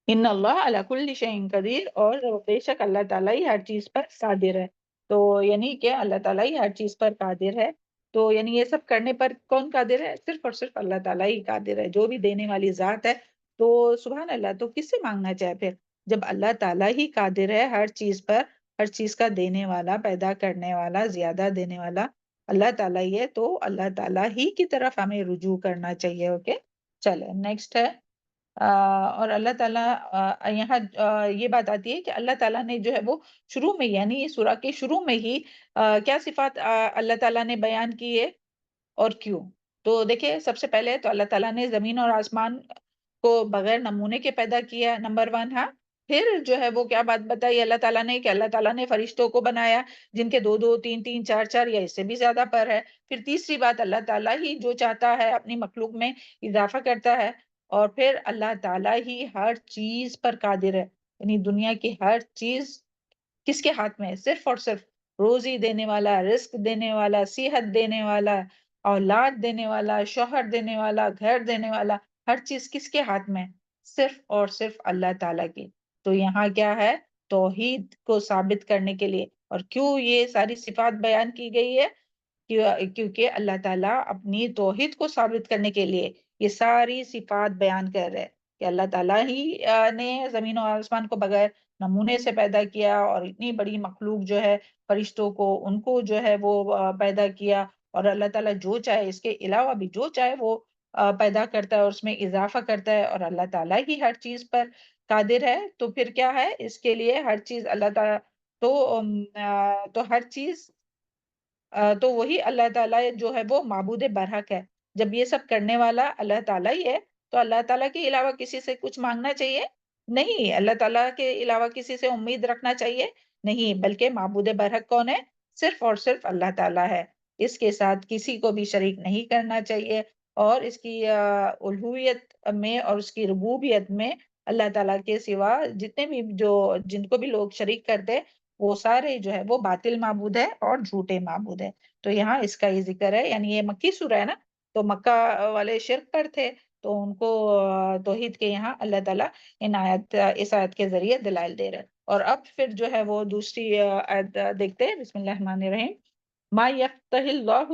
Speaker 1: ان اللہ علی کل شیء قدیر، اور بے شک اللہ تعالیٰ ہی ہر چیز پر قادر ہے. تو یعنی کہ اللہ تعالیٰ ہی ہر چیز پر قادر ہے. تو یعنی یہ سب کرنے پر کون قادر ہے؟ صرف اور صرف اللہ تعالیٰ ہی قادر ہے، جو بھی دینے والی ذات ہے. تو سبحان اللہ. تو کس سے مانگنا چاہے پھر جب اللہ تعالیٰ ہی قادر ہے ہر چیز پر، ہر چیز کا دینے والا، پیدا کرنے والا، زیادہ دینے والا اللہ تعالیٰ ہی ہے. تو اللہ تعالیٰ ہی کی طرف ہمیں رجوع کرنا چاہیے. اوکے. چلے نیکسٹ ہے. اور اللہ تعالیٰ یہاں یہ بات آتی ہے کہ اللہ تعالیٰ نے جو ہے وہ شروع میں، یعنی سورہ کے شروع میں ہی کیا صفات اللہ تعالیٰ نے بیان کی ہے اور کیوں. تو دیکھیں سب سے پہلے تو اللہ تعالیٰ نے زمین اور آسمان کو بغیر نمونے کے پیدا کیا، نمبر 1. ہاں. پھر جو ہے وہ کیا بات بتائی اللہ تعالیٰ نے کہ اللہ تعالیٰ نے فرشتوں کو بنایا جن کے 2 2 3 3 4 4 یا اس سے بھی زیادہ پر ہے. پھر تیسری بات، اللہ تعالیٰ ہی جو چاہتا ہے اپنی مخلوق میں اضافہ کرتا ہے. اور پھر اللہ تعالیٰ ہی ہر چیز پر قادر ہے، یعنی دنیا کی ہر چیز کس کے ہاتھ میں ہے؟ صرف اور صرف روزی دینے والا، رزق دینے والا، صحت دینے والا، اولاد دینے والا، شوہر دینے والا، گھر دینے والا، ہر چیز کس کے ہاتھ میں؟ صرف اور صرف اللہ تعالیٰ کی. تو یہاں کیا ہے؟ توحید کو ثابت کرنے کے لیے. اور کیوں یہ ساری صفات بیان کی گئی ہے؟ کیونکہ اللہ تعالیٰ اپنی توحید کو ثابت کرنے کے لیے یہ ساری صفات بیان کر رہے کہ اللہ تعالیٰ ہی نے زمین و آسمان کو بغیر نمونے سے پیدا کیا، اور اتنی بڑی مخلوق جو ہے فرشتوں کو، ان کو جو ہے وہ پیدا کیا. اور اللہ تعالیٰ جو چاہے، اس کے علاوہ بھی جو چاہے وہ پیدا کرتا ہے اور اس میں اضافہ کرتا ہے. اور اللہ تعالیٰ ہی ہر چیز پر قادر ہے. تو پھر کیا ہے اس کے لیے ہر چیز اللہ تعالیٰ تو ہر چیز تو وہی اللہ تعالیٰ جو ہے وہ معبود برحق ہے. جب یہ سب کرنے والا اللہ تعالیٰ ہی ہے تو اللہ تعالیٰ کے علاوہ کسی سے کچھ مانگنا چاہیے نہیں. اللہ تعالیٰ کے علاوہ کسی سے امید رکھنا چاہیے نہیں. بلکہ معبود برحق کون ہے؟ صرف اور صرف اللہ تعالیٰ ہے. اس کے ساتھ کسی کو بھی شریک نہیں کرنا چاہیے. اور اس کی الوہیت میں اور اس کی ربوبیت میں اللہ تعالیٰ کے سوا جتنے بھی جن کو بھی لوگ شریک کرتے وہ سارے جو ہے وہ باطل معبود ہے اور جھوٹے معبود ہے. تو یہاں اس کا یہ ذکر ہے. یعنی یہ مکی سورہ ہے نا، تو مکہ والے شرک پر تھے، تو ان کو توحید کے یہاں اللہ تعالیٰ اس آیت کے ذریعے دلائل دے رہے. اور اب پھر جو ہے وہ دوسری آیت دیکھتے ہیں. بسم اللہ الرحمن الرحیم. ما یفتح اللہ،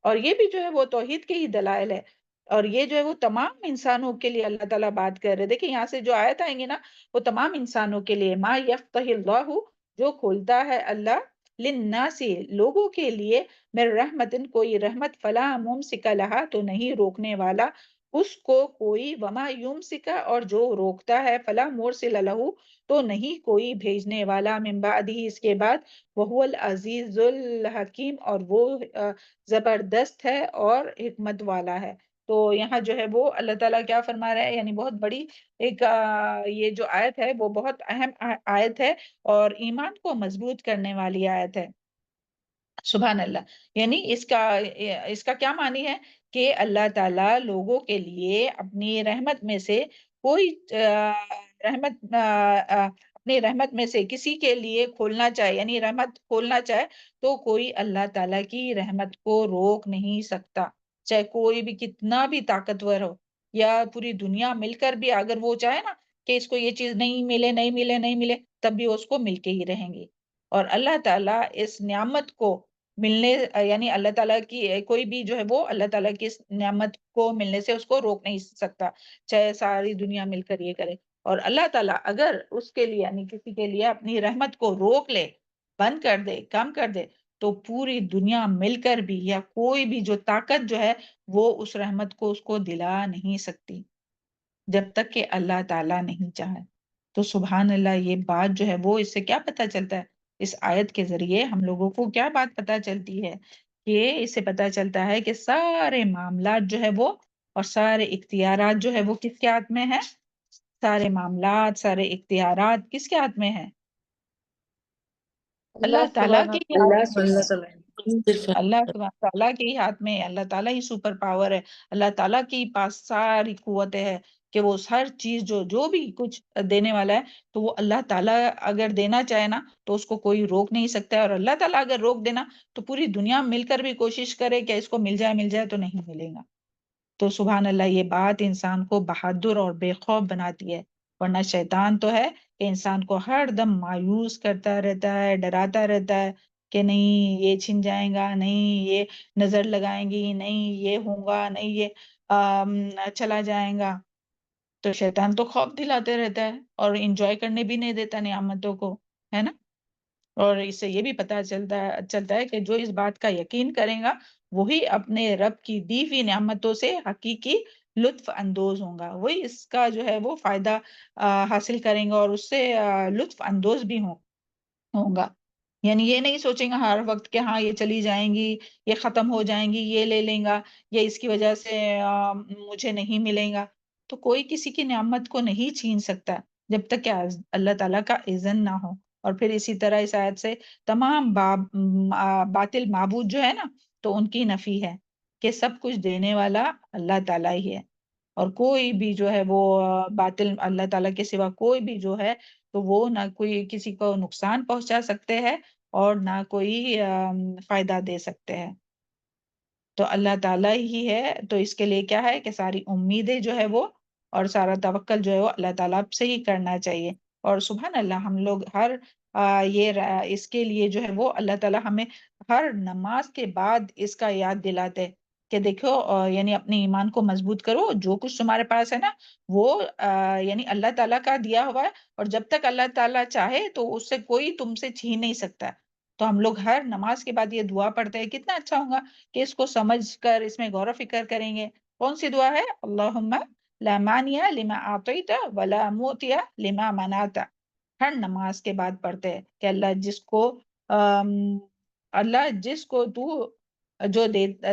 Speaker 1: اور یہ بھی جو ہے وہ توحید کے ہی دلائل ہے. اور یہ جو ہے وہ تمام انسانوں کے لیے اللہ تعالیٰ بات کر رہے. دیکھیں یہاں سے جو آیت آئیں گی نا وہ تمام انسانوں کے لیے. ما یفتح اللہ، جو کھولتا ہے اللہ، للناس، لوگوں کے لیے، میں رحمت، کوئی رحمت، فلا ممسک لہا، تو نہیں روکنے والا اس کو کوئی، وما یمسک، اور جو روکتا ہے، فلا مرسل لہو، تو نہیں کوئی بھیجنے والا، من بعدہ، اس کے بعد، وہو العزیز الحکیم، اور وہ زبردست ہے اور حکمت والا ہے. تو یہاں جو ہے وہ اللہ تعالیٰ کیا فرما رہے ہیں، یعنی بہت بڑی ایک یہ جو آیت ہے وہ بہت اہم آیت ہے اور ایمان کو مضبوط کرنے والی آیت ہے. سبحان اللہ. یعنی اس کا کیا معنی ہے کہ اللہ تعالیٰ لوگوں کے لیے اپنی رحمت میں سے کوئی اپنی رحمت میں سے کسی کے لیے کھولنا چاہے، یعنی رحمت کھولنا چاہے، تو کوئی اللہ تعالیٰ کی رحمت کو روک نہیں سکتا. چاہے کوئی بھی کتنا بھی طاقتور ہو یا پوری دنیا مل کر بھی اگر وہ چاہے نا کہ اس کو یہ چیز نہیں ملے نہیں ملے نہیں ملے، تب بھی اس کو مل کے ہی رہیں گی۔ اور اللہ تعالیٰ اس نعمت کو ملنے یعنی اللہ تعالیٰ کی کوئی بھی جو ہے وہ اللہ تعالیٰ کی اس نعمت کو ملنے سے اس کو روک نہیں سکتا، چاہے ساری دنیا مل کر یہ کرے۔ اور اللہ تعالیٰ اگر اس کے لیے یعنی کسی کے لیے اپنی رحمت کو روک لے، بند کر دے، کم کر دے، تو پوری دنیا مل کر بھی یا کوئی بھی جو طاقت جو ہے وہ اس رحمت کو اس کو دلا نہیں سکتی جب تک کہ اللہ تعالیٰ نہیں چاہے۔ تو سبحان اللہ، یہ بات جو ہے وہ اس سے کیا پتہ چلتا ہے؟ اس آیت کے ذریعے ہم لوگوں کو کیا بات پتہ چلتی ہے کہ اس سے پتہ چلتا ہے کہ سارے معاملات جو ہے وہ اور سارے اختیارات جو ہے وہ کس کے ہاتھ میں ہے؟ سارے معاملات، سارے اختیارات کس کے ہاتھ میں ہے؟ اللہ تعالیٰ کے ہی ہاتھ میں ہے۔ اللہ سبحانہ تعالیٰ کے ہی ہاتھ میں ہے، اللہ تعالیٰ ہی سپر پاور ہے، اللہ تعالیٰ کے پاس ساری قوتیں ہے کہ وہ ہر چیز جو بھی کچھ دینے والا ہے تو وہ اللہ تعالیٰ اگر دینا چاہے نا تو اس کو کوئی روک نہیں سکتا ہے، اور اللہ تعالیٰ اگر روک دینا تو پوری دنیا مل کر بھی کوشش کرے کہ اس کو مل جائے تو نہیں ملے گا۔ تو سبحان اللہ، یہ بات انسان کو بہادر اور بے خوف بناتی ہے، ورنہ شیطان تو ہے کہ انسان کو ہر دم مایوس کرتا رہتا ہے، ڈراتا رہتا ہے کہ نہیں یہ چھن جائے گا، نہیں یہ نظر لگائیں گی، نہیں یہ ہوگا، نہیں یہ چلا جائے گا۔ تو شیطان تو خوف دلاتے رہتا ہے اور انجوائے کرنے بھی نہیں دیتا نعمتوں کو، ہے نا؟ اور اس سے یہ بھی پتہ چلتا ہے کہ جو اس بات کا یقین کرے گا وہی اپنے رب کی دی ہوئی نعمتوں سے حقیقی لطف اندوز ہوں گا، وہی اس کا جو ہے وہ فائدہ حاصل کریں گا اور اس سے لطف اندوز بھی ہوں گا۔ یعنی یہ نہیں سوچیں گا ہر وقت کہ ہاں یہ چلی جائیں گی، یہ ختم ہو جائیں گی، یہ لے لیں گا، یا اس کی وجہ سے مجھے نہیں ملیں گا۔ تو کوئی کسی کی نعمت کو نہیں چھین سکتا جب تک کہ اللہ تعالیٰ کا اذن نہ ہو۔ اور پھر اسی طرح اس آیت سے تمام باطل معبود جو ہے نا تو ان کی نفی ہے کہ سب کچھ دینے والا اللہ تعالیٰ ہی ہے، اور کوئی بھی جو ہے وہ باطل اللہ تعالیٰ کے سوا کوئی بھی جو ہے تو وہ نہ کوئی کسی کو نقصان پہنچا سکتے ہیں اور نہ کوئی فائدہ دے سکتے ہیں۔ تو اللہ تعالیٰ ہی ہے، تو اس کے لیے کیا ہے کہ ساری امیدیں جو ہے وہ اور سارا توکل جو ہے وہ اللہ تعالیٰ سے ہی کرنا چاہیے۔ اور سبحان اللہ، ہم لوگ ہر اس کے لیے جو ہے وہ اللہ تعالیٰ ہمیں ہر نماز کے بعد اس کا یاد دلاتے کہ دیکھو یعنی اپنے ایمان کو مضبوط کرو، جو کچھ تمہارے پاس ہے نا وہ یعنی اللہ تعالیٰ کا دیا ہوا ہے، اور جب تک اللہ تعالیٰ چاہے تو اس سے کوئی تم سے چھین نہیں سکتا۔ تو ہم لوگ ہر نماز کے بعد یہ دعا پڑھتے ہیں، کتنا اچھا ہوگا کہ اس کو سمجھ کر اس میں غور و فکر کریں گے۔ کون سی دعا ہے؟ اللہم لا مانع لما اعطیت ولا معطی لما منعت۔ ہر نماز کے بعد پڑھتے ہیں کہ اللہ جس کو تو جو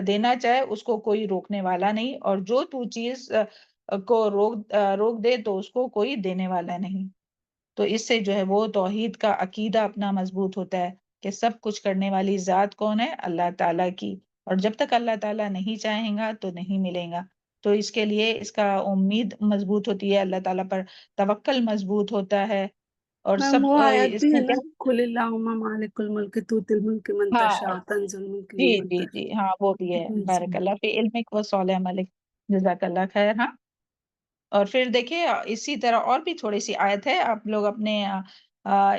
Speaker 1: دینا چاہے اس کو کوئی روکنے والا نہیں، اور جو تو چیز کو روک دے تو اس کو کوئی دینے والا نہیں۔ تو اس سے جو ہے وہ توحید کا عقیدہ اپنا مضبوط ہوتا ہے کہ سب کچھ کرنے والی ذات کون ہے؟ اللہ تعالیٰ کی، اور جب تک اللہ تعالیٰ نہیں چاہیں گا تو نہیں ملے گا۔ تو اس کے لیے اس کا امید مضبوط ہوتی ہے، اللہ تعالیٰ پر توکل مضبوط ہوتا ہے، اور
Speaker 4: میم
Speaker 1: سب
Speaker 4: وہ آیت
Speaker 1: اس
Speaker 4: بھی ہے
Speaker 1: میں
Speaker 4: نا،
Speaker 1: کیا؟
Speaker 4: قل اللہم مالک الملک تؤتی الملک من
Speaker 1: ہاں
Speaker 4: تشاء تنزل الملک
Speaker 1: جی
Speaker 4: ممن
Speaker 1: جی جی، ہاں وہ بھی ہے۔
Speaker 4: تشاء۔
Speaker 1: بارک اللہ فی علمک و صالح عملک، جزاک اللہ خیر۔ ہاں، اور پھر دیکھیں اسی طرح اور بھی تھوڑی سی آیت ہے، آپ لوگ اپنے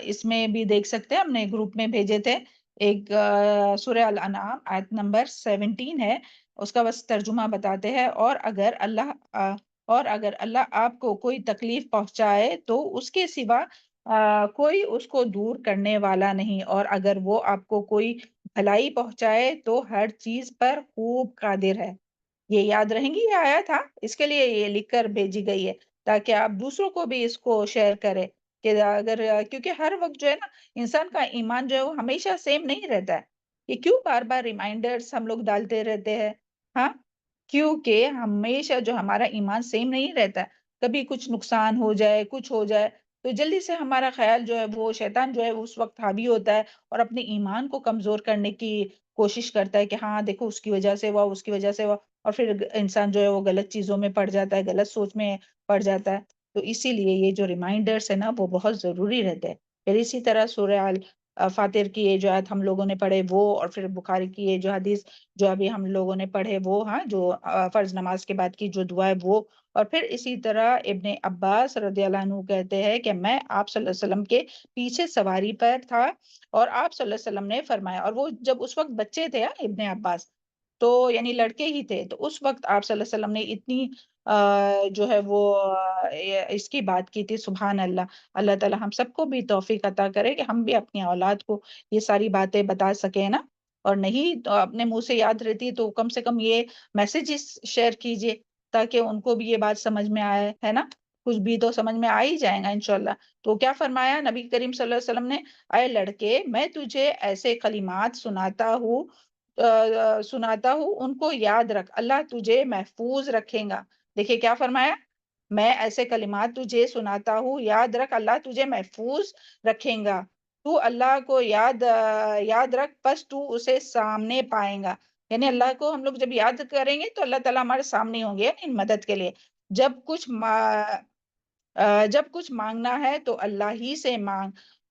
Speaker 1: اس میں بھی دیکھ سکتے ہیں، ہم نے گروپ میں بھیجے تھے ایک سورہ الانعام آیت نمبر 17 ہے، اس کا بس ترجمہ بتاتے ہیں۔ اور اگر اللہ آپ کو کوئی تکلیف پہنچائے تو اس کے سوا کوئی اس کو دور کرنے والا نہیں، اور اگر وہ آپ کو کوئی بھلائی پہنچائے تو ہر چیز پر خوب قادر ہے۔ یہ یاد رہیں گی یہ آیت، ہاں اس کے لیے یہ لکھ کر بھیجی گئی ہے تاکہ آپ دوسروں کو بھی اس کو شیئر کریں کہ اگر کیونکہ ہر وقت جو ہے نا انسان کا ایمان جو ہے وہ ہمیشہ سیم نہیں رہتا ہے۔ یہ کیوں بار بار ریمائنڈرز ہم لوگ ڈالتے رہتے ہیں؟ ہاں، کیونکہ ہمیشہ جو ہمارا ایمان سیم نہیں رہتا ہے، کبھی کچھ نقصان ہو جائے، کچھ ہو جائے تو جلدی سے ہمارا خیال جو ہے وہ شیطان جو ہے اس وقت حاوی ہوتا ہے اور اپنے ایمان کو کمزور کرنے کی کوشش کرتا ہے کہ ہاں دیکھو اس کی وجہ سے ہوا، اس کی وجہ سے ہوا، اور پھر انسان جو ہے وہ غلط چیزوں میں پڑ جاتا ہے، غلط سوچ میں پڑ جاتا ہے۔ تو اسی لیے یہ جو ریمائنڈرز ہے نا وہ بہت ضروری رہتے ہیں۔ پھر اسی طرح سورہ فاتر کی یہ جو آیت ہم لوگوں نے پڑھے وہ، اور پھر بخاری کی یہ جو حدیث جو ابھی ہم لوگوں نے پڑھے وہ، ہاں جو فرض نماز کے بعد کی جو دعا ہے وہ، اور پھر اسی طرح ابن عباس رضی اللہ عنہ کہتے ہیں کہ میں آپ صلی اللہ علیہ وسلم کے پیچھے سواری پر تھا اور آپ صلی اللہ علیہ وسلم نے فرمایا، اور وہ جب اس وقت بچے تھے ابن عباس، تو یعنی لڑکے ہی تھے، تو اس وقت آپ صلی اللہ علیہ وسلم نے اتنی جو ہے وہ اس کی بات کی تھی. سبحان اللہ. اللہ تعالی ہم سب کو بھی توفیق عطا کرے کہ ہم بھی اپنی اولاد کو یہ ساری باتیں بتا سکیں نا، اور نہیں تو اپنے منہ سے یاد رہتی تو کم سے کم یہ میسیجز شیئر کیجئے تاکہ ان کو بھی یہ بات سمجھ میں آئے، ہے نا، کچھ بھی تو سمجھ میں آ ہی جائے گا انشاءاللہ. تو کیا فرمایا نبی کریم صلی اللہ علیہ وسلم نے، اے لڑکے میں تجھے ایسے کلمات سناتا ہوں ان کو یاد رکھ، اللہ تجھے محفوظ رکھے گا. دیکھیں کیا فرمایا، میں ایسے کلمات تجھے سناتا ہوں، یاد رکھ اللہ تجھے محفوظ رکھے گا. تو اللہ کو یاد رکھ پس تو اسے سامنے پائیں گا. یعنی اللہ کو ہم لوگ جب یاد کریں گے تو اللہ تعالیٰ ہمارے سامنے ہوں گے ان مدد کے لیے. جب کچھ مانگنا ہے تو اللہ ہی سے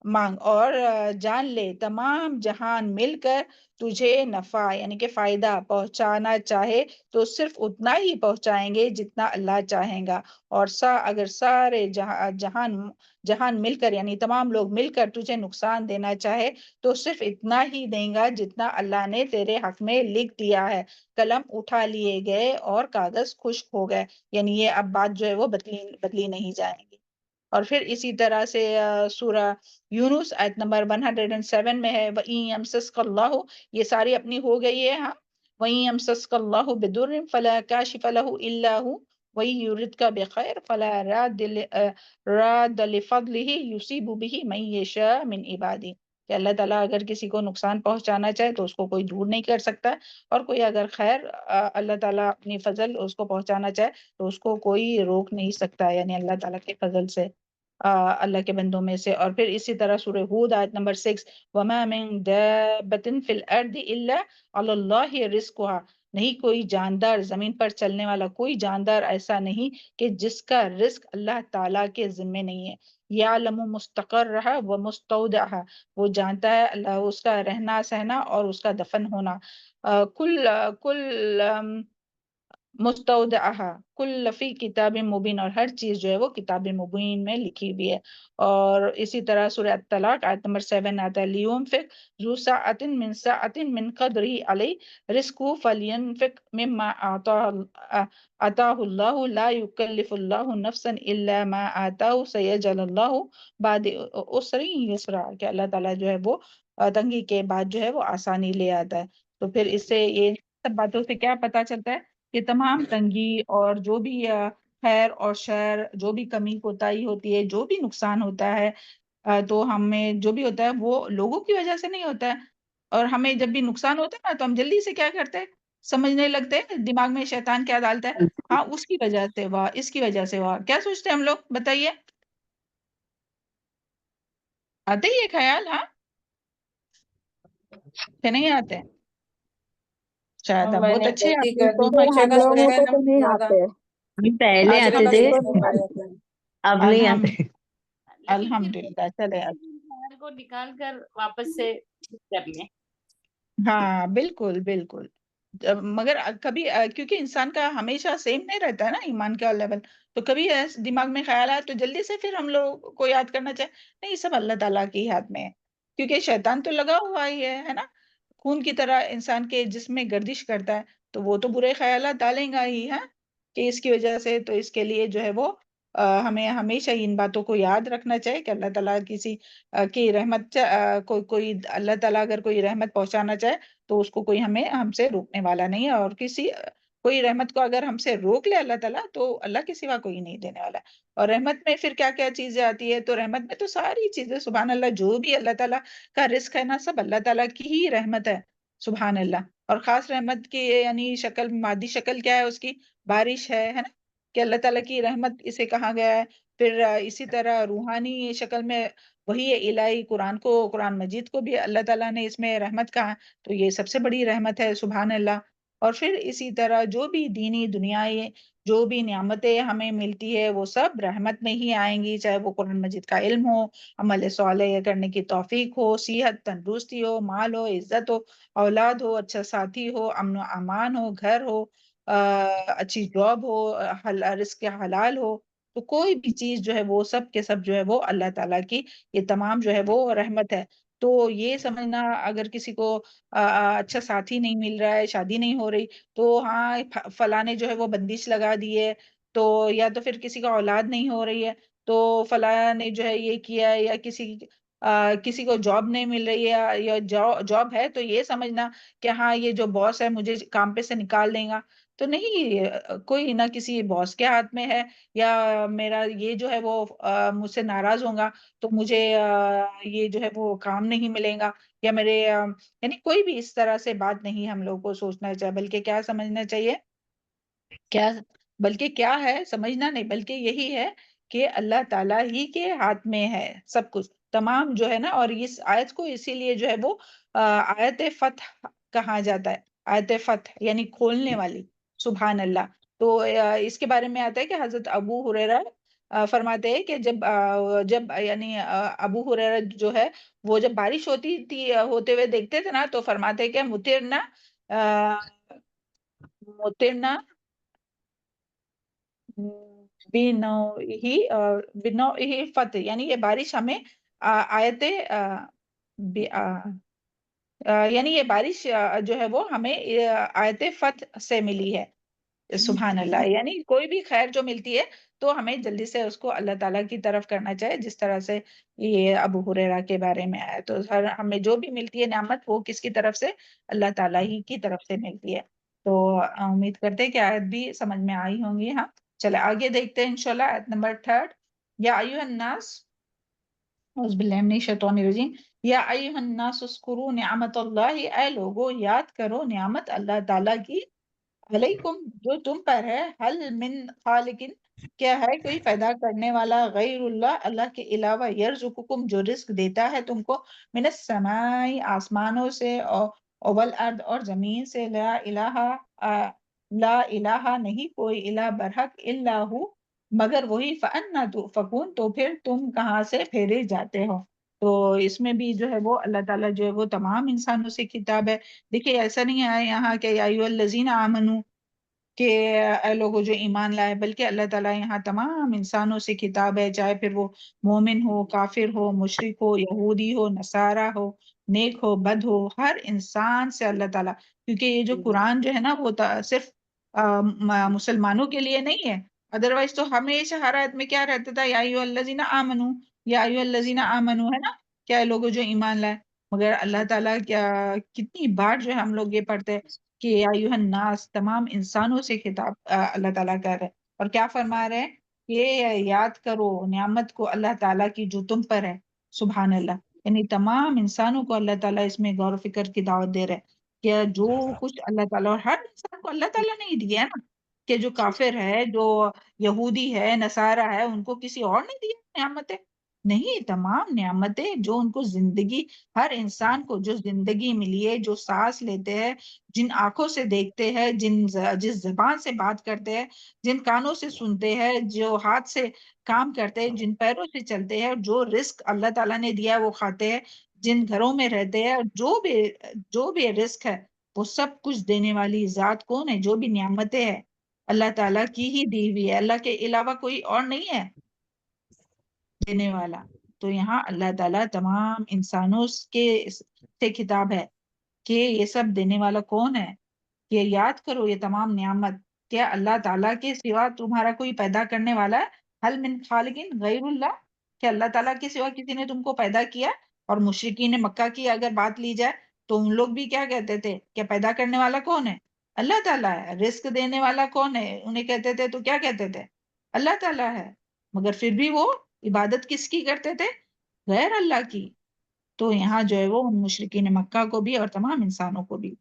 Speaker 1: مانگ اور جان لے تمام جہان مل کر تجھے نفع یعنی کہ فائدہ پہنچانا چاہے تو صرف اتنا ہی پہنچائیں گے جتنا اللہ چاہیں گا، اور اگر سارے جہان مل کر یعنی تمام لوگ مل کر تجھے نقصان دینا چاہے تو صرف اتنا ہی دیں گا جتنا اللہ نے تیرے حق میں لکھ دیا ہے. قلم اٹھا لیے گئے اور کاغذ خشک ہو گئے، یعنی یہ اب بات جو ہے وہ بدلی نہیں جائیں گی. اور پھر اسی طرح سے سورہ یونس آیت نمبر 107 میں ہے وَإِن يَمْسَسْكَ اللَّهُ، یہ ساری اپنی ہو گئی ہے. ہاں وَإِن يَمْسَسْكَ اللَّهُ بِضُرٍّ فَلَا كَاشِفَ لَهُ إِلَّا هُوَ وَإِن يُرِدْكَ بِخَيْرٍ فَلَا رَادَّ لِفَضْلِهِ يُصِيبُ بِهِ مَن يَشَاءُ مِنْ عِبَادِهِ، کہ اللہ تعالیٰ اگر کسی کو نقصان پہنچانا چاہے تو اس کو کوئی دور نہیں کر سکتا، اور کوئی اگر خیر اللہ تعالیٰ اپنی فضل اس کو پہنچانا چاہے تو اس کو کوئی روک نہیں سکتا، یعنی اللہ تعالیٰ کے فضل سے اللہ کے بندوں میں سے. اور پھر اسی طرح سورہ ہود آیت نمبر 6 وَمَا مِن دَابَّةٍ فِي الْأَرْضِ إِلَّا عَلَى اللَّهِ رِزْقُهَا، نہیں کوئی جاندار زمین پر چلنے والا کوئی جاندار ایسا نہیں کہ جس کا رزق اللہ تعالیٰ کے ذمے نہیں ہے. یعلم مستقرها ومستودعها، وہ جانتا ہے اللہ اس کا رہنا سہنا اور اس کا دفن ہونا. کل مستودعها کل فی کتاب مبین، اور ہر چیز جو ہے وہ کتاب مبین میں لکھی ہوئی ہے. اور اسی طرح سورہ الطلاق آیت نمبر 7 آتا ہے لِيُنْفِقْ ذُو سَعَةٍ مِّن سَعَةٍ مِّن قَدْرِهِ عَلَيْهِ رِزْقُهُ فَلْيُنْفِقْ مِمَّا آتَاهُ اللَّهُ لَا يُكَلِّفُ اللَّهُ نَفْسًا إِلَّا مَا آتَاهُ سَيَجْعَلُ اللَّهُ بَعْدَ عُسْرٍ يُسْرًا، کہ اللہ تعالیٰ جو ہے وہ تنگی کے بعد جو ہے وہ آسانی لے آتا ہے. تو پھر اس سے یہ سب باتوں سے کیا پتہ چلتا ہے کہ تمام تنگی اور جو بھی خیر اور شر، جو بھی کمی کوتاہی ہوتی ہے، جو بھی نقصان ہوتا ہے، تو ہمیں جو بھی ہوتا ہے وہ لوگوں کی وجہ سے نہیں ہوتا ہے. اور ہمیں جب بھی نقصان ہوتا ہے نا تو ہم جلدی سے کیا کرتے ہیں، سمجھنے لگتے ہیں، دماغ میں شیطان کیا ڈالتا ہے، ہاں اس کی وجہ سے ہوا، اس کی وجہ سے ہوا. کیا سوچتے ہیں ہم لوگ، بتائیے، آتے ہی یہ خیال؟ ہاں کہ نہیں آتے؟ شاید آپ
Speaker 5: میں
Speaker 1: بہت
Speaker 5: نے
Speaker 1: اچھے
Speaker 5: غلطی
Speaker 1: آپ
Speaker 5: کر دی،
Speaker 1: کو
Speaker 5: میں
Speaker 1: ماشاء
Speaker 5: کل
Speaker 6: ہم
Speaker 1: اللہ
Speaker 6: لوگوں
Speaker 1: سے
Speaker 6: کو
Speaker 5: سبح
Speaker 6: تو نہیں
Speaker 5: زیادہ
Speaker 6: آتے.
Speaker 3: پہلے
Speaker 5: آج
Speaker 3: آتے
Speaker 5: کل
Speaker 3: تھے،
Speaker 5: صبح ہو رہے تھے.
Speaker 3: اب نہیں
Speaker 1: الحمد
Speaker 3: آتے.
Speaker 5: لیکن پھر
Speaker 1: الحمدللہ چلے
Speaker 5: خیر کو نکال کر واپس سے ٹھیک کر لیں.
Speaker 1: ہاں بالکل بالکل. مگر کبھی کیونکہ انسان کا ہمیشہ سیم نہیں رہتا ہے نا ایمان کا لیول، تو کبھی دماغ میں خیال آئے تو جلدی سے پھر ہم لوگ کو یاد کرنا چاہے نہیں، سب اللہ تعالیٰ کے ہاتھ میں ہے، کیونکہ شیطان تو لگا ہوا ہی ہے نا، خون کی طرح انسان کے جسم میں گردش کرتا ہے، تو وہ تو برے خیالات ڈالیں گا ہی، ہے کہ اس کی وجہ سے. تو اس کے لیے جو ہے وہ ہمیں ہمیشہ ان باتوں کو یاد رکھنا چاہیے کہ اللہ تعالیٰ کسی کی رحمت کوئی اللہ تعالیٰ اگر کوئی رحمت پہنچانا چاہے تو اس کو کوئی ہم سے روکنے والا نہیں ہے، اور کوئی رحمت کو اگر ہم سے روک لے اللہ تعالیٰ تو اللہ کے سوا کوئی نہیں دینے والا. اور رحمت میں پھر کیا کیا چیزیں آتی ہے، تو رحمت میں تو ساری چیزیں سبحان اللہ، جو بھی اللہ تعالیٰ کا رزق ہے نا سب اللہ تعالیٰ کی ہی رحمت ہے سبحان اللہ. اور خاص رحمت کی یعنی شکل، مادی شکل کیا ہے اس کی، بارش ہے نا، کہ اللہ تعالیٰ کی رحمت اسے کہا گیا ہے. پھر اسی طرح روحانی شکل میں وہی الہی قرآن مجید کو بھی اللہ تعالیٰ نے اس میں رحمت کہا، تو یہ سب سے بڑی رحمت ہے سبحان اللہ. اور پھر اسی طرح جو بھی دینی دنیائی جو بھی نعمتیں ہمیں ملتی ہے وہ سب رحمت میں ہی آئیں گی، چاہے وہ قرآن مجید کا علم ہو، عمل صالح کرنے کی توفیق ہو، صحت تندرستی ہو، مال ہو، عزت ہو، اولاد ہو، اچھا ساتھی ہو، امن و امان ہو، گھر ہو، اچھی جاب ہو، رزق حلال ہو، تو کوئی بھی چیز جو ہے وہ سب کے سب جو ہے وہ اللہ تعالیٰ کی یہ تمام جو ہے وہ رحمت ہے۔ تو یہ سمجھنا اگر کسی کو اچھا ساتھی نہیں مل رہا ہے، شادی نہیں ہو رہی، تو ہاں فلاں نے جو ہے وہ بندش لگا دی ہے، تو یا تو پھر کسی کا اولاد نہیں ہو رہی ہے تو فلاں نے جو ہے یہ کیا ہے، یا کسی کو جاب نہیں مل رہی ہے یا جاب ہے تو یہ سمجھنا کہ ہاں یہ جو باس ہے مجھے کام پہ سے نکال دے گا، تو نہیں، کوئی نہ کسی باس کے ہاتھ میں ہے، یا میرا یہ جو ہے وہ مجھ سے ناراض ہوگا تو مجھے یہ جو ہے وہ کام نہیں ملے گا، یا میرے یعنی کوئی بھی اس طرح سے بات نہیں ہم لوگ کو سوچنا چاہیے، بلکہ کیا سمجھنا چاہیے، بلکہ کیا ہے سمجھنا نہیں، بلکہ یہی ہے کہ اللہ تعالیٰ ہی کے ہاتھ میں ہے سب کچھ تمام جو ہے نا۔ اور اس آیت کو اسی لیے جو ہے وہ آیت فتح کہا جاتا ہے، آیت فتح یعنی کھولنے والی، سبحان اللہ۔ تو اس کے بارے میں آتا ہے کہ حضرت ابو ہریرہ فرماتے ہیں کہ جب یعنی ابو ہریرہ جو ہے وہ جب بارش ہوتی تھی ہوتے ہوئے دیکھتے تھے نا تو فرماتے ہیں کہ مطرنا بنوعہ فتح، یعنی یہ بارش ہمیں آیت یعنی یہ بارش جو ہے وہ ہمیں آیت فتح سے ملی ہے، سبحان اللہ۔ یعنی کوئی بھی خیر جو ملتی ہے تو ہمیں جلدی سے اس کو اللہ تعالیٰ کی طرف کرنا چاہیے، جس طرح سے یہ ابو ہریرہ کے بارے میں آیا، تو ہمیں جو بھی ملتی ہے نعمت وہ کس کی طرف سے، اللہ تعالیٰ ہی کی طرف سے ملتی ہے۔ تو امید کرتے ہیں کہ آیت بھی سمجھ میں آئی ہوں گی۔ ہاں چلے آگے دیکھتے ہیں انشاءاللہ آیت نمبر 3۔ یا ایھا الناس، اعوذ باللہ من الشیطان الرجیم، یا ایھا الناس اذکروا نعمت اللہ، اے لوگو یاد کرو نعمت اللہ تعالیٰ کی، علیکم جو تم پر ہے، حل من خالق کیا ہے کوئی پیدا کرنے والا، غیر اللہ اللہ کے علاوہ، یرزقکم جو رزق دیتا ہے تم کو، من السماء آسمانوں سے، والارض اور زمین سے، لا الہ نہیں کوئی الہ برحق الا ہو مگر وہی، فأنا تؤفکون تو پھر تم کہاں سے پھیرے جاتے ہو۔ تو اس میں بھی جو ہے وہ اللہ تعالیٰ جو ہے وہ تمام انسانوں سے خطاب ہے۔ دیکھیے ایسا نہیں ہے یہاں کہ یا ایھا الذین آمنو کہ اے لوگوں جو ایمان لائے، بلکہ اللہ تعالیٰ یہاں تمام انسانوں سے خطاب ہے، چاہے پھر وہ مومن ہو، کافر ہو، مشرک ہو، یہودی ہو، نصارہ ہو، نیک ہو، بد ہو، ہر انسان سے اللہ تعالیٰ، کیونکہ یہ جو قرآن جو ہے نا وہ صرف مسلمانوں کے لیے نہیں ہے، ادروائز تو ہمیشہ ہر آیت میں کیا رہتا تھا، یا ایھا الذین آمنو، یا ایھا الذین آمنو، ہے نا، کیا لوگوں جو ایمان لائے، مگر اللہ تعالیٰ کیا کتنی بار جو ہے ہم لوگ یہ پڑھتے ہیں کہ یا ایھا الناس، تمام انسانوں سے خطاب اللہ تعالیٰ کر رہے ہیں، اور کیا فرما رہے ہیں کہ یاد کرو نعمت کو اللہ تعالیٰ کی جو تم پر ہے، سبحان اللہ، یعنی تمام انسانوں کو اللہ تعالیٰ اس میں غور و فکر کی دعوت دے رہے ہیں کہ جو کچھ اللہ تعالیٰ، اور ہر انسان کو اللہ تعالیٰ نے ہی دیا ہے نا، کہ جو کافر ہے، جو یہودی ہے، نصارہ ہے، ان کو کسی اور نے دیا نعمتیں؟ نہیں، تمام نعمتیں جو ان کو زندگی، ہر انسان کو جو زندگی ملی ہے، جو سانس لیتے ہیں، جن آنکھوں سے دیکھتے ہیں، جس زبان سے بات کرتے ہیں، جن کانوں سے سنتے ہیں، جو ہاتھ سے کام کرتے ہیں، جن پیروں سے چلتے ہیں، جو رزق اللہ تعالیٰ نے دیا ہے وہ کھاتے ہیں، جن گھروں میں رہتے ہیں، جو بھی رزق ہے وہ سب کچھ دینے والی ذات کون ہے؟ جو بھی نعمتیں ہیں اللہ تعالیٰ کی ہی دی ہوئی ہے، اللہ کے علاوہ کوئی اور نہیں ہے دینے والا۔ تو یہاں اللہ تعالیٰ تمام انسانوں سے خطاب ہے کہ یہ سب دینے والا کون ہے، کہ یاد کرو یہ تمام نعمت، کیا اللہ تعالیٰ کے سوا تمہارا کوئی پیدا کرنے والا ہے؟ حل من خالق غیر اللہ، کہ اللہ تعالیٰ کے سوا کسی نے تم کو پیدا کیا؟ اور مشرکین مکہ کی اگر بات لی جائے تو ان لوگ بھی کیا کہتے تھے کہ پیدا کرنے والا کون ہے؟ اللہ تعالیٰ ہے۔ رزق دینے والا کون ہے؟ انہیں کہتے تھے تو کیا کہتے تھے؟ اللہ تعالیٰ ہے، مگر پھر بھی وہ عبادت کس کی کرتے تھے؟ غیر اللہ کی۔ تو یہاں جو ہے وہ مشرکین مکہ کو بھی اور تمام انسانوں کو بھی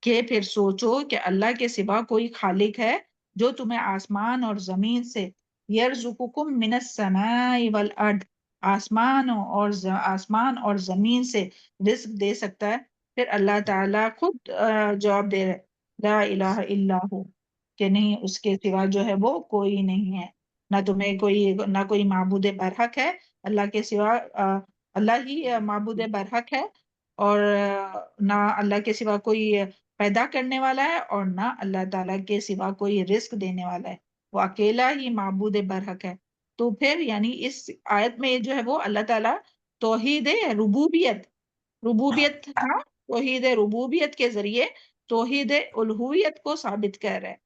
Speaker 1: کہ پھر سوچو کہ اللہ کے سوا کوئی خالق ہے جو تمہیں آسمان اور زمین سے، یرزقکم من السماء والارض، آسمان اور زمین سے رزق دے سکتا ہے؟ پھر اللہ تعالیٰ خود جواب دے رہے، لا الہ الا ہو، کہ نہیں اس کے سوا جو ہے وہ کوئی نہیں ہے، نہ کوئی معبود برحق ہے اللہ کے سوا، اللہ ہی معبود برحق ہے، اور نہ اللہ کے سوا کوئی پیدا کرنے والا ہے، اور نہ اللہ تعالیٰ کے سوا کوئی رزق دینے والا ہے، وہ اکیلا ہی معبود برحق ہے۔ تو پھر یعنی اس آیت میں جو ہے وہ اللہ تعالیٰ توحید ربوبیت توحید ربوبیت کے ذریعے توحید الوہیت کو ثابت کر رہا ہے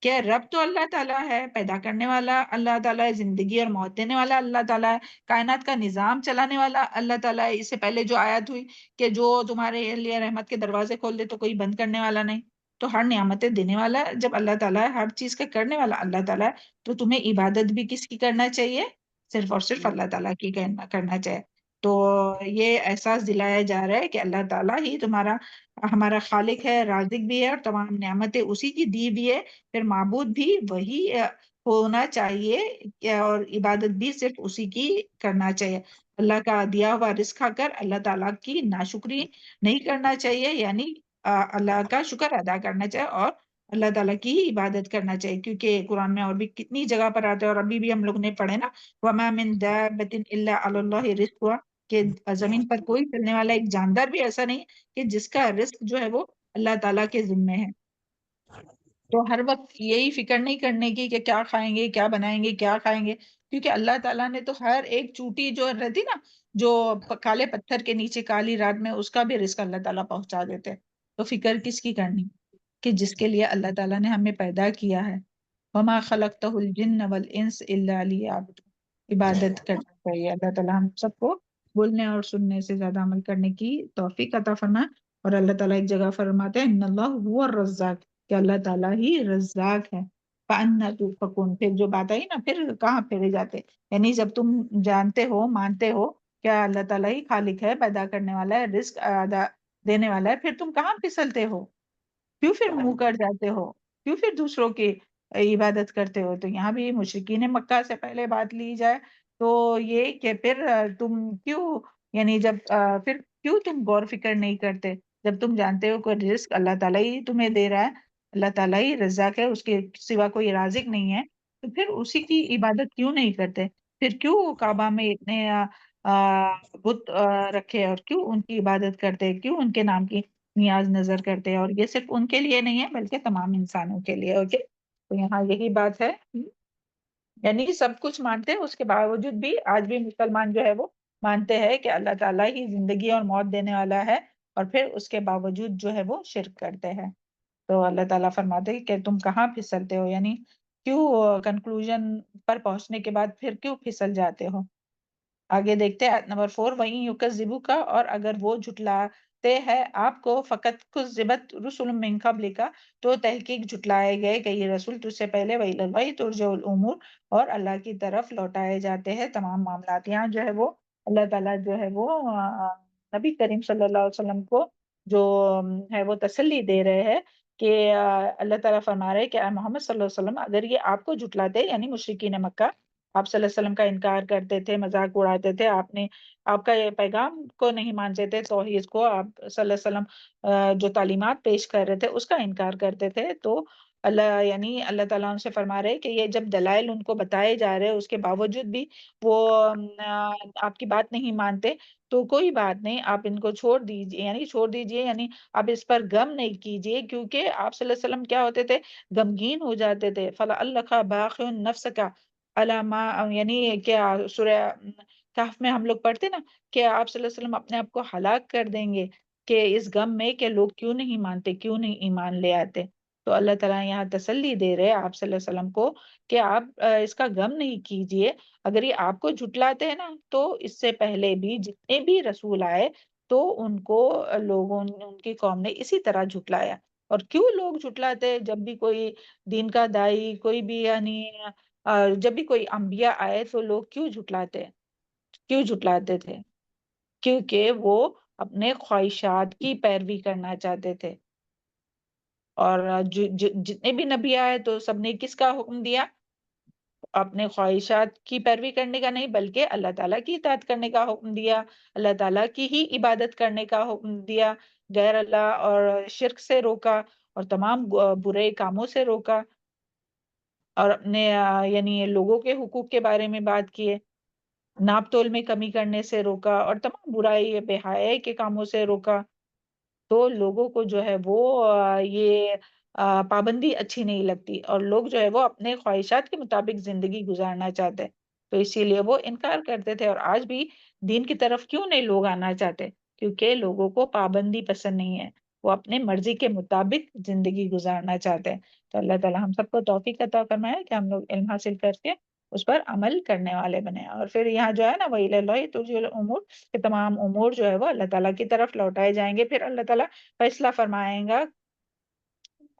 Speaker 1: کہ رب تو اللہ تعالیٰ ہے، پیدا کرنے والا اللہ تعالیٰ ہے، زندگی اور موت دینے والا اللہ تعالیٰ ہے، کائنات کا نظام چلانے والا اللہ تعالیٰ ہے۔ اس سے پہلے جو آیت ہوئی کہ جو تمہارے لیے رحمت کے دروازے کھول دے تو کوئی بند کرنے والا نہیں، تو ہر نعمتیں دینے والا جب اللہ تعالیٰ ہے، ہر چیز کا کرنے والا اللہ تعالیٰ ہے، تو تمہیں عبادت بھی کس کی کرنا چاہیے؟ صرف اور صرف اللہ تعالیٰ کی کرنا چاہیے۔ تو یہ احساس دلایا جا رہا ہے کہ اللہ تعالیٰ ہی ہمارا خالق ہے، رازق بھی ہے، اور تمام نعمتیں اسی کی دی بھی ہے، پھر معبود بھی وہی ہونا چاہیے، اور عبادت بھی صرف اسی کی کرنا چاہیے۔ اللہ کا دیا ہوا رزق کھا کر اللہ تعالیٰ کی ناشکری نہیں کرنا چاہیے، یعنی اللہ کا شکر ادا کرنا چاہیے اور اللہ تعالیٰ کی ہی عبادت کرنا چاہیے، کیونکہ قرآن میں اور بھی کتنی جگہ پر آتے ہیں، اور ابھی بھی ہم لوگ نے پڑھے نا وَمَا مِن دَابَّةٍ إِلَّا عَلَى اللَّهِ رِزْقُهَا، کہ زمین پر کوئی چلنے والا ایک جاندار بھی ایسا نہیں کہ جس کا رزق جو ہے وہ اللہ تعالیٰ کے ذمے ہے۔ تو ہر وقت یہی فکر نہیں کرنے کی کہ کیا کھائیں گے، کیا بنائیں گے، کیا کھائیں گے، کیونکہ اللہ تعالیٰ نے تو ہر ایک چوٹی جو رہتی نا، جو کالے پتھر کے نیچے کالی رات میں، اس کا بھی رزق اللہ تعالیٰ پہنچا دیتے۔ تو فکر کس کی کرنی کہ جس کے لیے اللہ تعالیٰ نے ہمیں پیدا کیا ہے۔ وَمَا خَلَقْتَهُ الْجِنَّ وَالْإِنسَ إِلَّا لِيَعْبُدُونِ، عبادت کرنا چاہیے اللہ تعالیٰ ہم سب کو بولنے اور سننے سے زیادہ عمل کرنے کی توفیق عطا فرمائے۔ اور اللہ تعالیٰ ایک جگہ فرماتے ہیں ان اللہ هو الرزاق، کہ اللہ تعالیٰ ہی رزاق ہے۔ فَأَنَّىٰ تُؤْفَكُونَ، پھر جو بات آئی نا، پھر کہاں پھیرے جاتے، یعنی جب تم جانتے ہو، مانتے ہو کیا اللہ تعالیٰ ہی خالق ہے، پیدا کرنے والا ہے، رزق دینے والا ہے، پھر تم کہاں پھسلتے ہو؟ کیوں پھر منہ کر جاتے ہو؟ کیوں پھر دوسروں کی عبادت کرتے ہو؟ تو یہاں بھی مشرکین مکہ سے پہلے بات لی جائے تو یہ کہ پھر تم کیوں، یعنی پھر کیوں تم غور فکر نہیں کرتے جب تم جانتے ہو کہ رزق اللہ تعالیٰ ہی تمہیں دے رہا ہے، اللہ تعالیٰ ہی رزاق ہے، اس کے سوا کوئی رازق نہیں ہے، تو پھر اسی کی عبادت کیوں نہیں کرتے؟ پھر کیوں کعبہ میں اتنے بت رکھے اور کیوں ان کی عبادت کرتے، کیوں ان کے نام کی نیاز نظر کرتے ہیں؟ اور یہ صرف ان کے لیے نہیں ہے بلکہ تمام انسانوں کے لیے۔ اوکے، تو یہاں یہی بات ہے، یعنی سب کچھ مانتے ہیں، اس کے باوجود بھی آج بھی مسلمان جو ہے وہ مانتے ہیں کہ اللہ تعالیٰ ہی زندگی اور موت دینے والا ہے، اور پھر اس کے باوجود جو ہے وہ شرک کرتے ہیں۔ تو اللہ تعالیٰ فرماتے ہیں کہ تم کہاں پھسلتے ہو، یعنی کیوں کنکلوژن پر پہنچنے کے بعد پھر کیوں پھسل جاتے ہو؟ آگے دیکھتے ہیں آیت نمبر 4، وَإِن يُكَذِّبُوكَ، اور اگر وہ جھٹلاتے ہیں آپ کو، فقط كُذِّبَتْ رُسُلٌ مِّن قَبْلِكَ، تو تحقیق جھٹلائے گئے کئی رسول تجھ سے پہلے، وَإِلَى اللَّهِ تُرْجَعُ الْأُمُورُ، اور اللہ کی طرف لوٹائے جاتے ہیں تمام معاملات۔ یہاں جو ہے وہ اللہ تعالیٰ جو ہے وہ نبی کریم صلی اللہ علیہ وسلم کو جو ہے وہ تسلی دے رہے ہیں کہ اللہ تعالیٰ فرما رہے ہیں کہ اے محمد صلی اللہ علیہ وسلم، اگر یہ آپ کو جھٹلاتے، یعنی مشرکین مکہ آپ صلی اللہ علیہ وسلم کا انکار کرتے تھے، مذاق اڑاتے تھے، آپ کا یہ پیغام کو نہیں مانتے تھے، توحید کو آپ صلی اللہ علیہ وسلم جو تعلیمات پیش کر رہے تھے اس کا انکار کرتے تھے، تو اللہ تعالیٰ ان سے فرما رہے کہ یہ جب دلائل ان کو بتائے جا رہے اس کے باوجود بھی وہ آپ کی بات نہیں مانتے، تو کوئی بات نہیں، آپ ان کو چھوڑ دیجئے، یعنی آپ اس پر غم نہیں کیجئے، کیونکہ آپ صلی اللہ علیہ وسلم کیا ہوتے تھے، غمگین ہو جاتے تھے۔ فَلَعَلَّكَ بَاخِعٌ نَفْسَكَ عَلَىٰ مَا، یعنی کیا سورہ کہف میں ہم لوگ پڑھتے نا کہ آپ صلی اللہ علیہ وسلم اپنے آپ کو ہلاک کر دیں گے کہ اس غم میں کہ لوگ کیوں نہیں مانتے، کیوں نہیں ایمان لے آتے۔ تو اللہ تعالیٰ یہاں تسلی دے رہے آپ صلی اللہ علیہ وسلم کو کہ آپ اس کا غم نہیں کیجئے، اگر یہ آپ کو جھٹلاتے ہیں نا، تو اس سے پہلے بھی جتنے بھی رسول آئے تو ان کو ان کی قوم نے اسی طرح جھٹلایا۔ اور کیوں لوگ جھٹلاتے ہیں؟ جب بھی کوئی دین کا دائی، کوئی بھی یعنی جب بھی کوئی انبیاء آئے تو لوگ کیوں جھٹلاتے تھے؟ کیونکہ وہ اپنے خواہشات کی پیروی کرنا چاہتے تھے، اور جتنے بھی نبی آئے تو سب نے کس کا حکم دیا؟ اپنے خواہشات کی پیروی کرنے کا نہیں بلکہ اللہ تعالیٰ کی اطاعت کرنے کا حکم دیا، اللہ تعالیٰ کی ہی عبادت کرنے کا حکم دیا، غیر اللہ اور شرک سے روکا اور تمام برے کاموں سے روکا۔ اور اپنے یعنی لوگوں کے حقوق کے بارے میں بات کی ہے، ناپ تول میں کمی کرنے سے روکا، اور تمام برائی بے حیائی کے کاموں سے روکا، تو لوگوں کو جو ہے وہ یہ پابندی اچھی نہیں لگتی، اور لوگ جو ہے وہ اپنے خواہشات کے مطابق زندگی گزارنا چاہتے، تو اسی لیے وہ انکار کرتے تھے۔ اور آج بھی دین کی طرف کیوں نہیں لوگ آنا چاہتے؟ کیونکہ لوگوں کو پابندی پسند نہیں ہے، وہ اپنے مرضی کے مطابق زندگی گزارنا چاہتے ہیں۔ تو اللہ تعالیٰ ہم سب کو توفیق عطا فرمائے کہ ہم لوگ علم حاصل کر کے اس پر عمل کرنے والے بنے۔ اور پھر یہاں جو ہے نا وَإِلَى اللَّهِ تُرْجَعُ الْأُمُورُ، کہ تمام امور جو ہے وہ اللہ تعالیٰ کی طرف لوٹائے جائیں گے، پھر اللہ تعالیٰ فیصلہ فرمائیں گا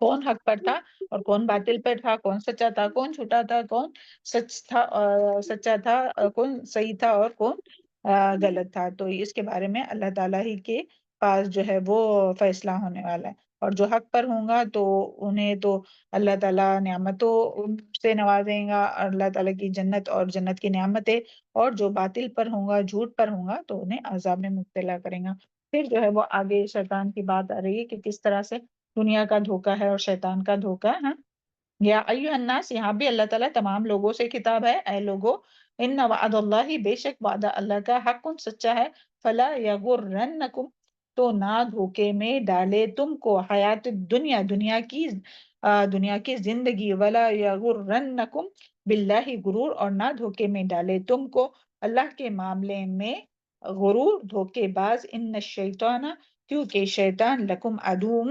Speaker 1: کون حق پر تھا اور کون باطل پر تھا، کون سچا تھا کون جھوٹا تھا، کون سچا تھا اور کون صحیح تھا اور کون غلط تھا۔ تو اس کے بارے میں اللہ تعالیٰ ہی کے پاس جو ہے وہ فیصلہ ہونے والا ہے، اور جو حق پر ہوں گا تو انہیں تو اللہ تعالیٰ نعمتوں سے نوازیں گا، اور اللہ تعالیٰ کی جنت اور جنت کی نعمتیں، اور جو باطل پر ہوں گا جھوٹ پر ہوں گا تو انہیں عذاب میں مبتلا کریں گا۔ پھر جو ہے وہ آگے شیطان کی بات آ رہی ہے کہ کس طرح سے دنیا کا دھوکہ ہے اور شیطان کا دھوکہ ہے۔ یا ایھا الناس، یہاں بھی اللہ تعالیٰ تمام لوگوں سے خطاب ہے، اے لوگوں، ان وعد اللہ، بے شک وعدہ اللہ کا حق سچا ہے، فلا یغرنکم، تو نہ دھوکے میں ڈالے تم کو، حیات دنیا، دنیا کی زندگی، ولا یغرنکم باللہ غرور، اور نہ دھوکے میں ڈالے تم کو اللہ کے معاملے میں غرور، دھوکے باز، ان الشیطان، کیونکہ شیطان لکم عدو،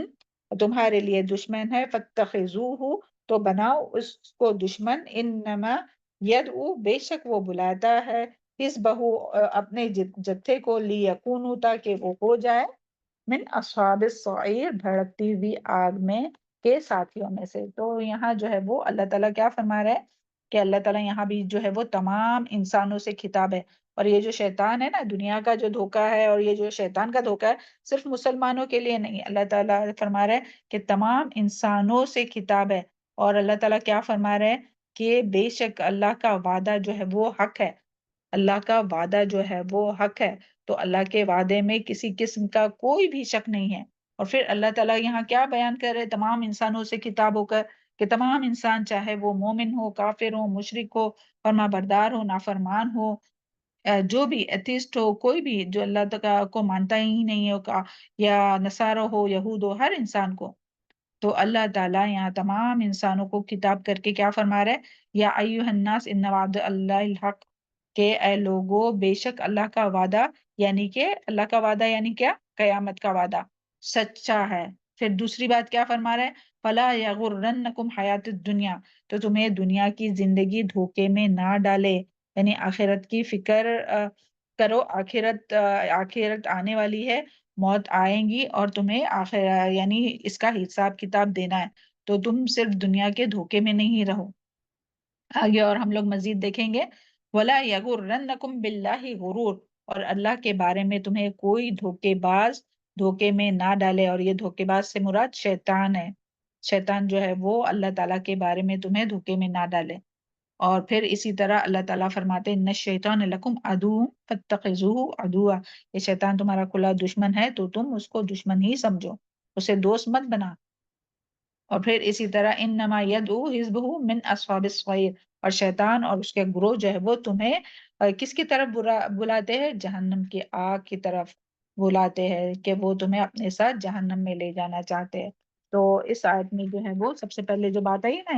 Speaker 1: تمہارے لیے دشمن ہے، فاتخذوہ، تو بناؤ اس کو دشمن، انما یدعو، بے شک وہ بلاتا ہے، حزبہ، اپنے جتھے کو، لیکونوا، تاکہ وہ ہو جائے، من اصحاب السعیر، بھڑکتی ہوئی آگ میں کے ساتھیوں میں سے۔ تو یہاں جو ہے وہ اللہ تعالیٰ کیا فرما رہا ہے کہ اللہ تعالیٰ یہاں بھی جو ہے وہ تمام انسانوں سے خطاب ہے، اور یہ جو شیطان ہے نا، دنیا کا جو دھوکہ ہے، اور یہ جو شیطان کا دھوکہ ہے، صرف مسلمانوں کے لیے نہیں، اللہ تعالیٰ فرما رہا ہے کہ تمام انسانوں سے خطاب ہے۔ اور اللہ تعالیٰ کیا فرما رہے ہیں کہ بے شک اللہ کا وعدہ جو ہے وہ حق ہے، اللہ کا وعدہ جو ہے وہ حق ہے، تو اللہ کے وعدے میں کسی قسم کا کوئی بھی شک نہیں ہے۔ اور پھر اللہ تعالیٰ یہاں کیا بیان کر رہے تمام انسانوں سے خطاب ہو کر، کہ تمام انسان چاہے وہ مومن ہو، کافر ہو، مشرک ہو، فرما بردار ہو، نافرمان ہو، جو بھی ایتھیسٹ ہو، کوئی بھی جو اللہ تعالیٰ کو مانتا ہی نہیں ہے، یا نصارہ ہو، یہود ہو، ہر انسان کو، تو اللہ تعالیٰ یہاں تمام انسانوں کو خطاب کر کے کیا فرما رہا ہے، یا ایھا الناس ان وعد اللہ الحق، کہ اے لوگو، بے شک اللہ کا وعدہ، یعنی کہ اللہ کا وعدہ یعنی کیا، قیامت کا وعدہ سچا ہے۔ پھر دوسری بات کیا فرما رہا ہے، فلا یغرنکم حیات الدنیا، تو تمہیں دنیا کی زندگی دھوکے میں نہ ڈالے، یعنی آخرت کی فکر کرو، آخرت آنے والی ہے، موت آئیں گی، اور تمہیں یعنی اس کا حساب کتاب دینا ہے، تو تم صرف دنیا کے دھوکے میں نہیں رہو۔ آگے اور ہم لوگ مزید دیکھیں گے، وَلَا يَغُرَّنَّكُمْ بِاللَّهِ غرور، اور اللہ کے بارے میں تمہیں کوئی دھوکے باز دھوکے میں نہ ڈالے، اور یہ دھوکے باز سے مراد شیطان ہے، شیطان جو ہے وہ اللہ تعالیٰ کے بارے میں تمہیں دھوکے میں نہ ڈالے۔ اور پھر اسی طرح اللہ تعالیٰ فرماتے ہیں، ان الشیطان لکم عدو فاتخذوہ عدوا، یہ شیطان تمہارا کھلا دشمن ہے، تو تم اس کو دشمن ہی سمجھو، اسے دوست مت بنا۔ اور پھر اسی طرح انما یدعو حزبہ من اصحاب السعیر، اور شیطان اور اس کے گروہ جو ہے وہ تمہیں کس کی طرف بلاتے ہیں، جہنم کی آگ کی طرف بلاتے ہیں، کہ وہ تمہیں اپنے ساتھ جہنم میں لے جانا چاہتے ہیں۔ تو اس آیت میں جو ہے وہ سب سے پہلے جو بات آئی نا،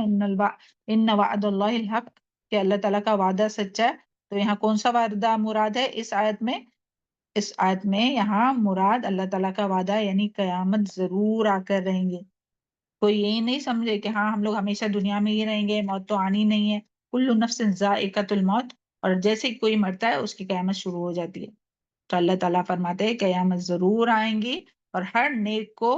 Speaker 1: ان وعد اللہ الحق، کہ اللہ تعالیٰ کا وعدہ سچا ہے، تو یہاں کون سا وعدہ مراد ہے اس آیت میں؟ اس آیت میں یہاں مراد اللہ تعالیٰ کا وعدہ، یعنی قیامت ضرور آ کر رہیں گے۔ کوئی یہی نہیں سمجھے کہ ہاں ہم لوگ ہمیشہ دنیا میں ہی رہیں گے، موت تو آنی نہیں ہے، کل نفس ذائقۃ الموت، اور جیسے ہی کوئی مرتا ہے اس کی قیامت شروع ہو جاتی ہے۔ تو اللہ تعالیٰ فرماتے ہیں قیامت ضرور آئیں گی، اور ہر نیک کو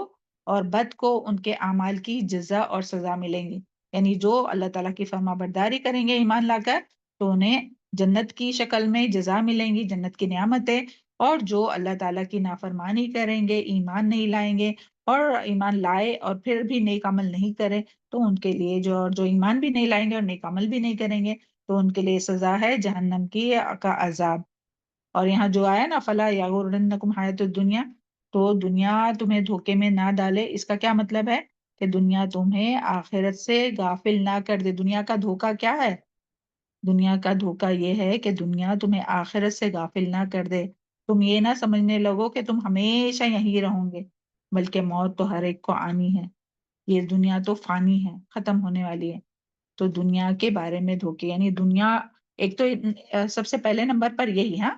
Speaker 1: اور بد کو ان کے اعمال کی جزا اور سزا ملیں گی، یعنی جو اللہ تعالیٰ کی فرما برداری کریں گے ایمان لا کر، تو انہیں جنت کی شکل میں جزا ملیں گی، جنت کی نعمتیں، اور جو اللہ تعالیٰ کی نافرمانی کریں گے، ایمان نہیں لائیں گے، اور ایمان لائے اور پھر بھی نیک عمل نہیں کرے، تو ان کے لیے جو ایمان بھی نہیں لائیں گے اور نیک عمل بھی نہیں کریں گے، تو ان کے لیے سزا ہے جہنم کی کا عذاب۔ اور یہاں جو آیا نا، فلا یغرنکم حیات الدنیا، تو دنیا تمہیں دھوکے میں نہ ڈالے، اس کا کیا مطلب ہے کہ دنیا تمہیں آخرت سے غافل نہ کر دے. دنیا کا دھوکہ کیا ہے؟ دنیا کا دھوکہ یہ ہے کہ دنیا تمہیں آخرت سے غافل نہ کر دے. تم یہ نہ سمجھنے لگو کہ تم ہمیشہ یہیں رہو گے، بلکہ موت تو ہر ایک کو آنی ہے. یہ دنیا تو فانی ہے، ختم ہونے والی ہے. تو دنیا کے بارے میں دھوکے، یعنی دنیا ایک تو سب سے پہلے نمبر پر یہی ہے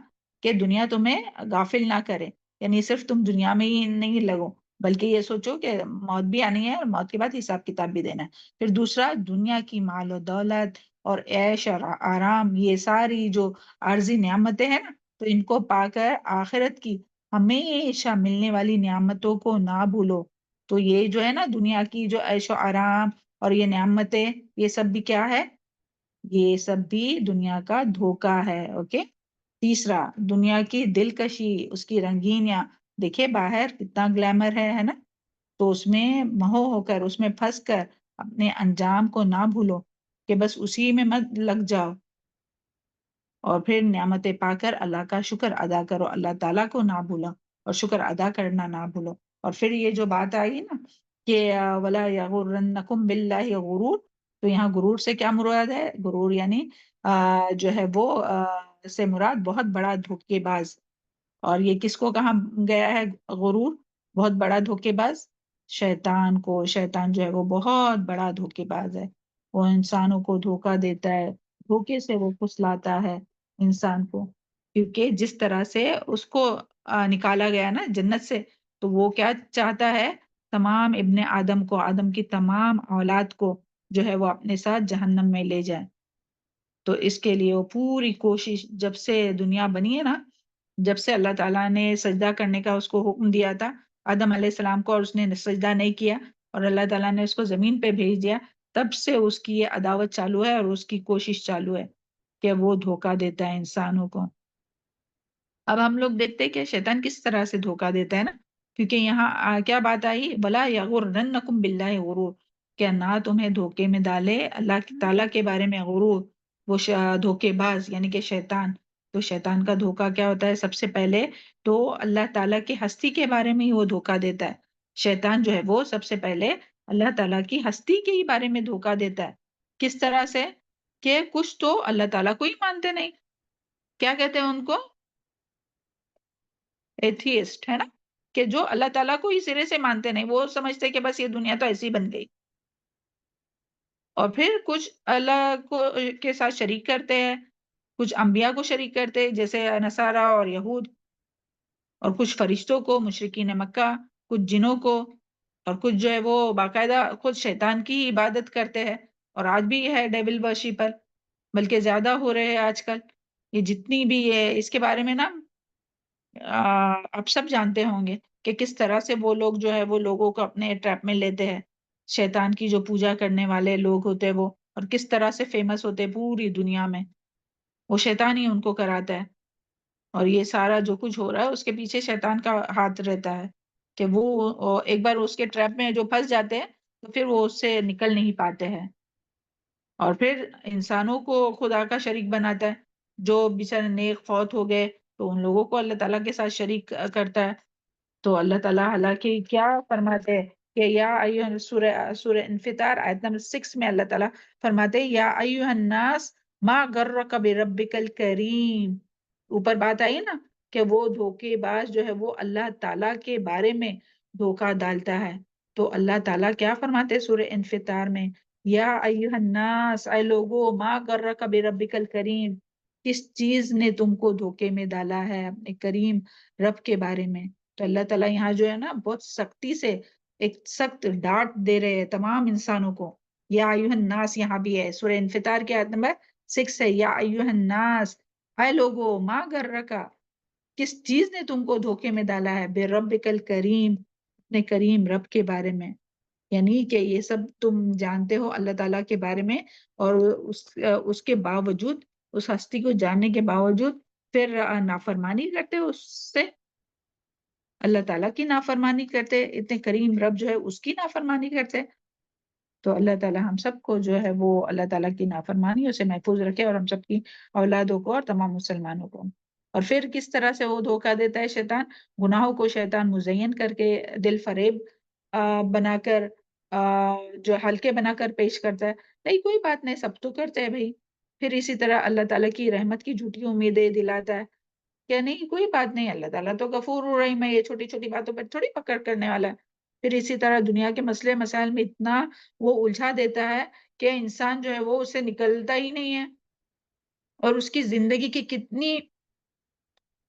Speaker 1: کہ دنیا تمہیں غافل نہ کرے، یعنی صرف تم دنیا میں ہی نہیں لگو، بلکہ یہ سوچو کہ موت بھی آنی ہے اور موت کے بعد حساب کتاب بھی دینا ہے. پھر دوسرا، دنیا کی مال و دولت اور عیش اور آرام، یہ ساری جو عارضی نعمتیں ہیں نا، تو ان کو پا کر آخرت کی ہمیشہ ملنے والی نعمتوں کو نہ بھولو. تو یہ جو ہے نا دنیا کی جو عیش و آرام اور یہ نعمتیں، یہ سب بھی کیا ہے؟ یہ سب بھی دنیا کا دھوکہ ہے. اوکے. تیسرا، دنیا کی دلکشی، اس کی رنگینیاں. دیکھیں باہر کتنا گلیمر ہے نا، تو اس میں مہو ہو کر، اس میں پھنس کر اپنے انجام کو نہ بھولو، کہ بس اسی میں مت لگ جاؤ. اور پھر نعمتیں پا کر اللہ کا شکر ادا کرو، اللہ تعالیٰ کو نہ بھولو اور شکر ادا کرنا نہ بھولو. اور پھر یہ جو بات آئی نا کہ وَلَا يَغُرَّنَّكُمْ بِاللَّهِ غرور، تو یہاں غرور سے کیا مراد ہے؟ غرور یعنی جو ہے وہ سے مراد بہت بڑا دھوکے باز. اور یہ کس کو کہا گیا ہے غرور بہت بڑا دھوکے باز؟ شیطان کو. شیطان جو ہے وہ بہت بڑا دھوکے باز ہے، وہ انسانوں کو دھوکا دیتا ہے، دھوکے سے وہ پھسلاتا ہے انسان کو. کیونکہ جس طرح سے اس کو نکالا گیا نا جنت سے، تو وہ کیا چاہتا ہے؟ تمام ابن آدم کو، آدم کی تمام اولاد کو جو ہے وہ اپنے ساتھ جہنم میں لے جائے. تو اس کے لیے وہ پوری کوشش، جب سے دنیا بنی ہے نا، جب سے اللہ تعالیٰ نے سجدہ کرنے کا اس کو حکم دیا تھا آدم علیہ السلام کو، اور اس نے سجدہ نہیں کیا اور اللہ تعالیٰ نے اس کو زمین پہ بھیج دیا، تب سے اس کی یہ عداوت چالو ہے اور اس کی کوشش چالو ہے کہ وہ دھوکہ دیتا ہے انسانوں کو. اب ہم لوگ دیکھتے ہیں کہ شیطان کس طرح سے دھوکہ دیتا ہے نا، کیونکہ یہاں کیا بات آئی؟ بلا یغرنکم باللہ غرور، کہ نہ تمہیں دھوکے میں ڈالے اللہ تعالیٰ کے بارے میں غرور، وہ دھوکے باز یعنی کہ شیطان. تو شیطان کا دھوکہ کیا ہوتا ہے؟ سب سے پہلے تو اللہ تعالیٰ کی ہستی کے بارے میں ہی وہ دھوکہ دیتا ہے. شیطان جو ہے وہ سب سے پہلے اللہ تعالیٰ کی ہستی کے ہی بارے میں دھوکہ دیتا ہے. کس طرح سے؟ کہ کچھ تو اللہ تعالیٰ کو ہی مانتے نہیں. کیا کہتے ہیں ان کو؟ ایتھیسٹ، ہے نا، کہ جو اللہ تعالیٰ کو ہی سرے سے مانتے نہیں، وہ سمجھتے کہ بس یہ دنیا تو ایسی بن گئی. اور پھر کچھ اللہ کو کے ساتھ شریک کرتے ہیں، کچھ انبیاء کو شریک کرتے ہیں جیسے نصارہ اور یہود، اور کچھ فرشتوں کو، مشرکین مکہ، کچھ جنوں کو، اور کچھ جو ہے وہ باقاعدہ خود شیطان کی عبادت کرتے ہیں. اور آج بھی ہے ڈیول ورشپر، بلکہ زیادہ ہو رہے ہیں آج کل. یہ جتنی بھی ہے اس کے بارے میں نا آپ سب جانتے ہوں گے کہ کس طرح سے وہ لوگ جو ہے وہ لوگوں کو اپنے ٹریپ میں لیتے ہیں. شیطان کی جو پوجا کرنے والے لوگ ہوتے ہیں وہ، اور کس طرح سے فیمس ہوتے ہیں پوری دنیا میں، وہ شیطان ہی ان کو کراتا ہے. اور یہ سارا جو کچھ ہو رہا ہے اس کے پیچھے شیطان کا ہاتھ رہتا ہے، کہ وہ ایک بار اس کے ٹریپ میں جو پھنس جاتے ہیں تو پھر وہ اس سے نکل نہیں پاتے ہیں. اور پھر انسانوں کو خدا کا شریک بناتا ہے. جو بیچارے نیک فوت ہو گئے تو ان لوگوں کو اللہ تعالیٰ کے ساتھ شریک کرتا ہے. تو اللہ تعالیٰ حالانکہ کیا فرماتے ہیں کہ یا ایوہ، سورہ انفطار آیت نمبر 6 میں اللہ تعالیٰ فرماتے ہیں یا ایوہ الناس ما غرک بربک الکریم. اوپر بات آئی نا کہ وہ دھوکے باز جو ہے وہ اللہ تعالیٰ کے بارے میں دھوکہ ڈالتا ہے. تو اللہ تعالیٰ کیا فرماتے ہیں سورہ انفطار میں؟ یا ایوہ الناس، اے لوگو، ما غرک بربک الکریم، کس چیز نے تم کو دھوکے میں ڈالا ہے اپنے کریم رب کے بارے میں. تو اللہ تعالیٰ یہاں جو ہے نا بہت سختی سے ایک سخت ڈانٹ دے رہے ہیں تمام انسانوں کو. یا ایوہ الناس یہاں بھی ہے، سورہ انفطار کے آیت نمبر 6 ہے، یا ایوہ الناس، اے لوگو، ما غرک، کس چیز نے تم کو دھوکے میں ڈالا ہے، بربک الکریم، اپنے کریم رب کے بارے میں. یعنی کہ یہ سب تم جانتے ہو اللہ تعالیٰ کے بارے میں، اور اس کے باوجود، اس ہستی کو جاننے کے باوجود پھر نافرمانی کرتے ہو، اس سے اللہ تعالیٰ کی نافرمانی کرتے، اتنے کریم رب جو ہے اس کی نافرمانی کرتے. تو اللہ تعالیٰ ہم سب کو جو ہے وہ اللہ تعالیٰ کی نافرمانیوں سے محفوظ رکھے، اور ہم سب کی اولادوں کو اور تمام مسلمانوں کو. اور پھر کس طرح سے وہ دھوکہ دیتا ہے شیطان؟ گناہوں کو شیطان مزین کر کے، دل فریب بنا کر جو ہلکے بنا کر پیش کرتا ہے، نہیں کوئی بات نہیں، سب تو کرتے ہیں بھائی. پھر اسی طرح اللہ تعالیٰ کی رحمت کی جھوٹی امیدیں دلاتا ہے کہ نہیں کوئی بات نہیں، اللہ تعالیٰ تو غفور الرحیم ہے، یہ چھوٹی چھوٹی باتوں پر تھوڑی پکڑ کرنے والا ہے. پھر اسی طرح دنیا کے مسئلے مسائل میں اتنا وہ الجھا دیتا ہے کہ انسان جو ہے وہ اسے نکلتا ہی نہیں ہے، اور اس کی زندگی کی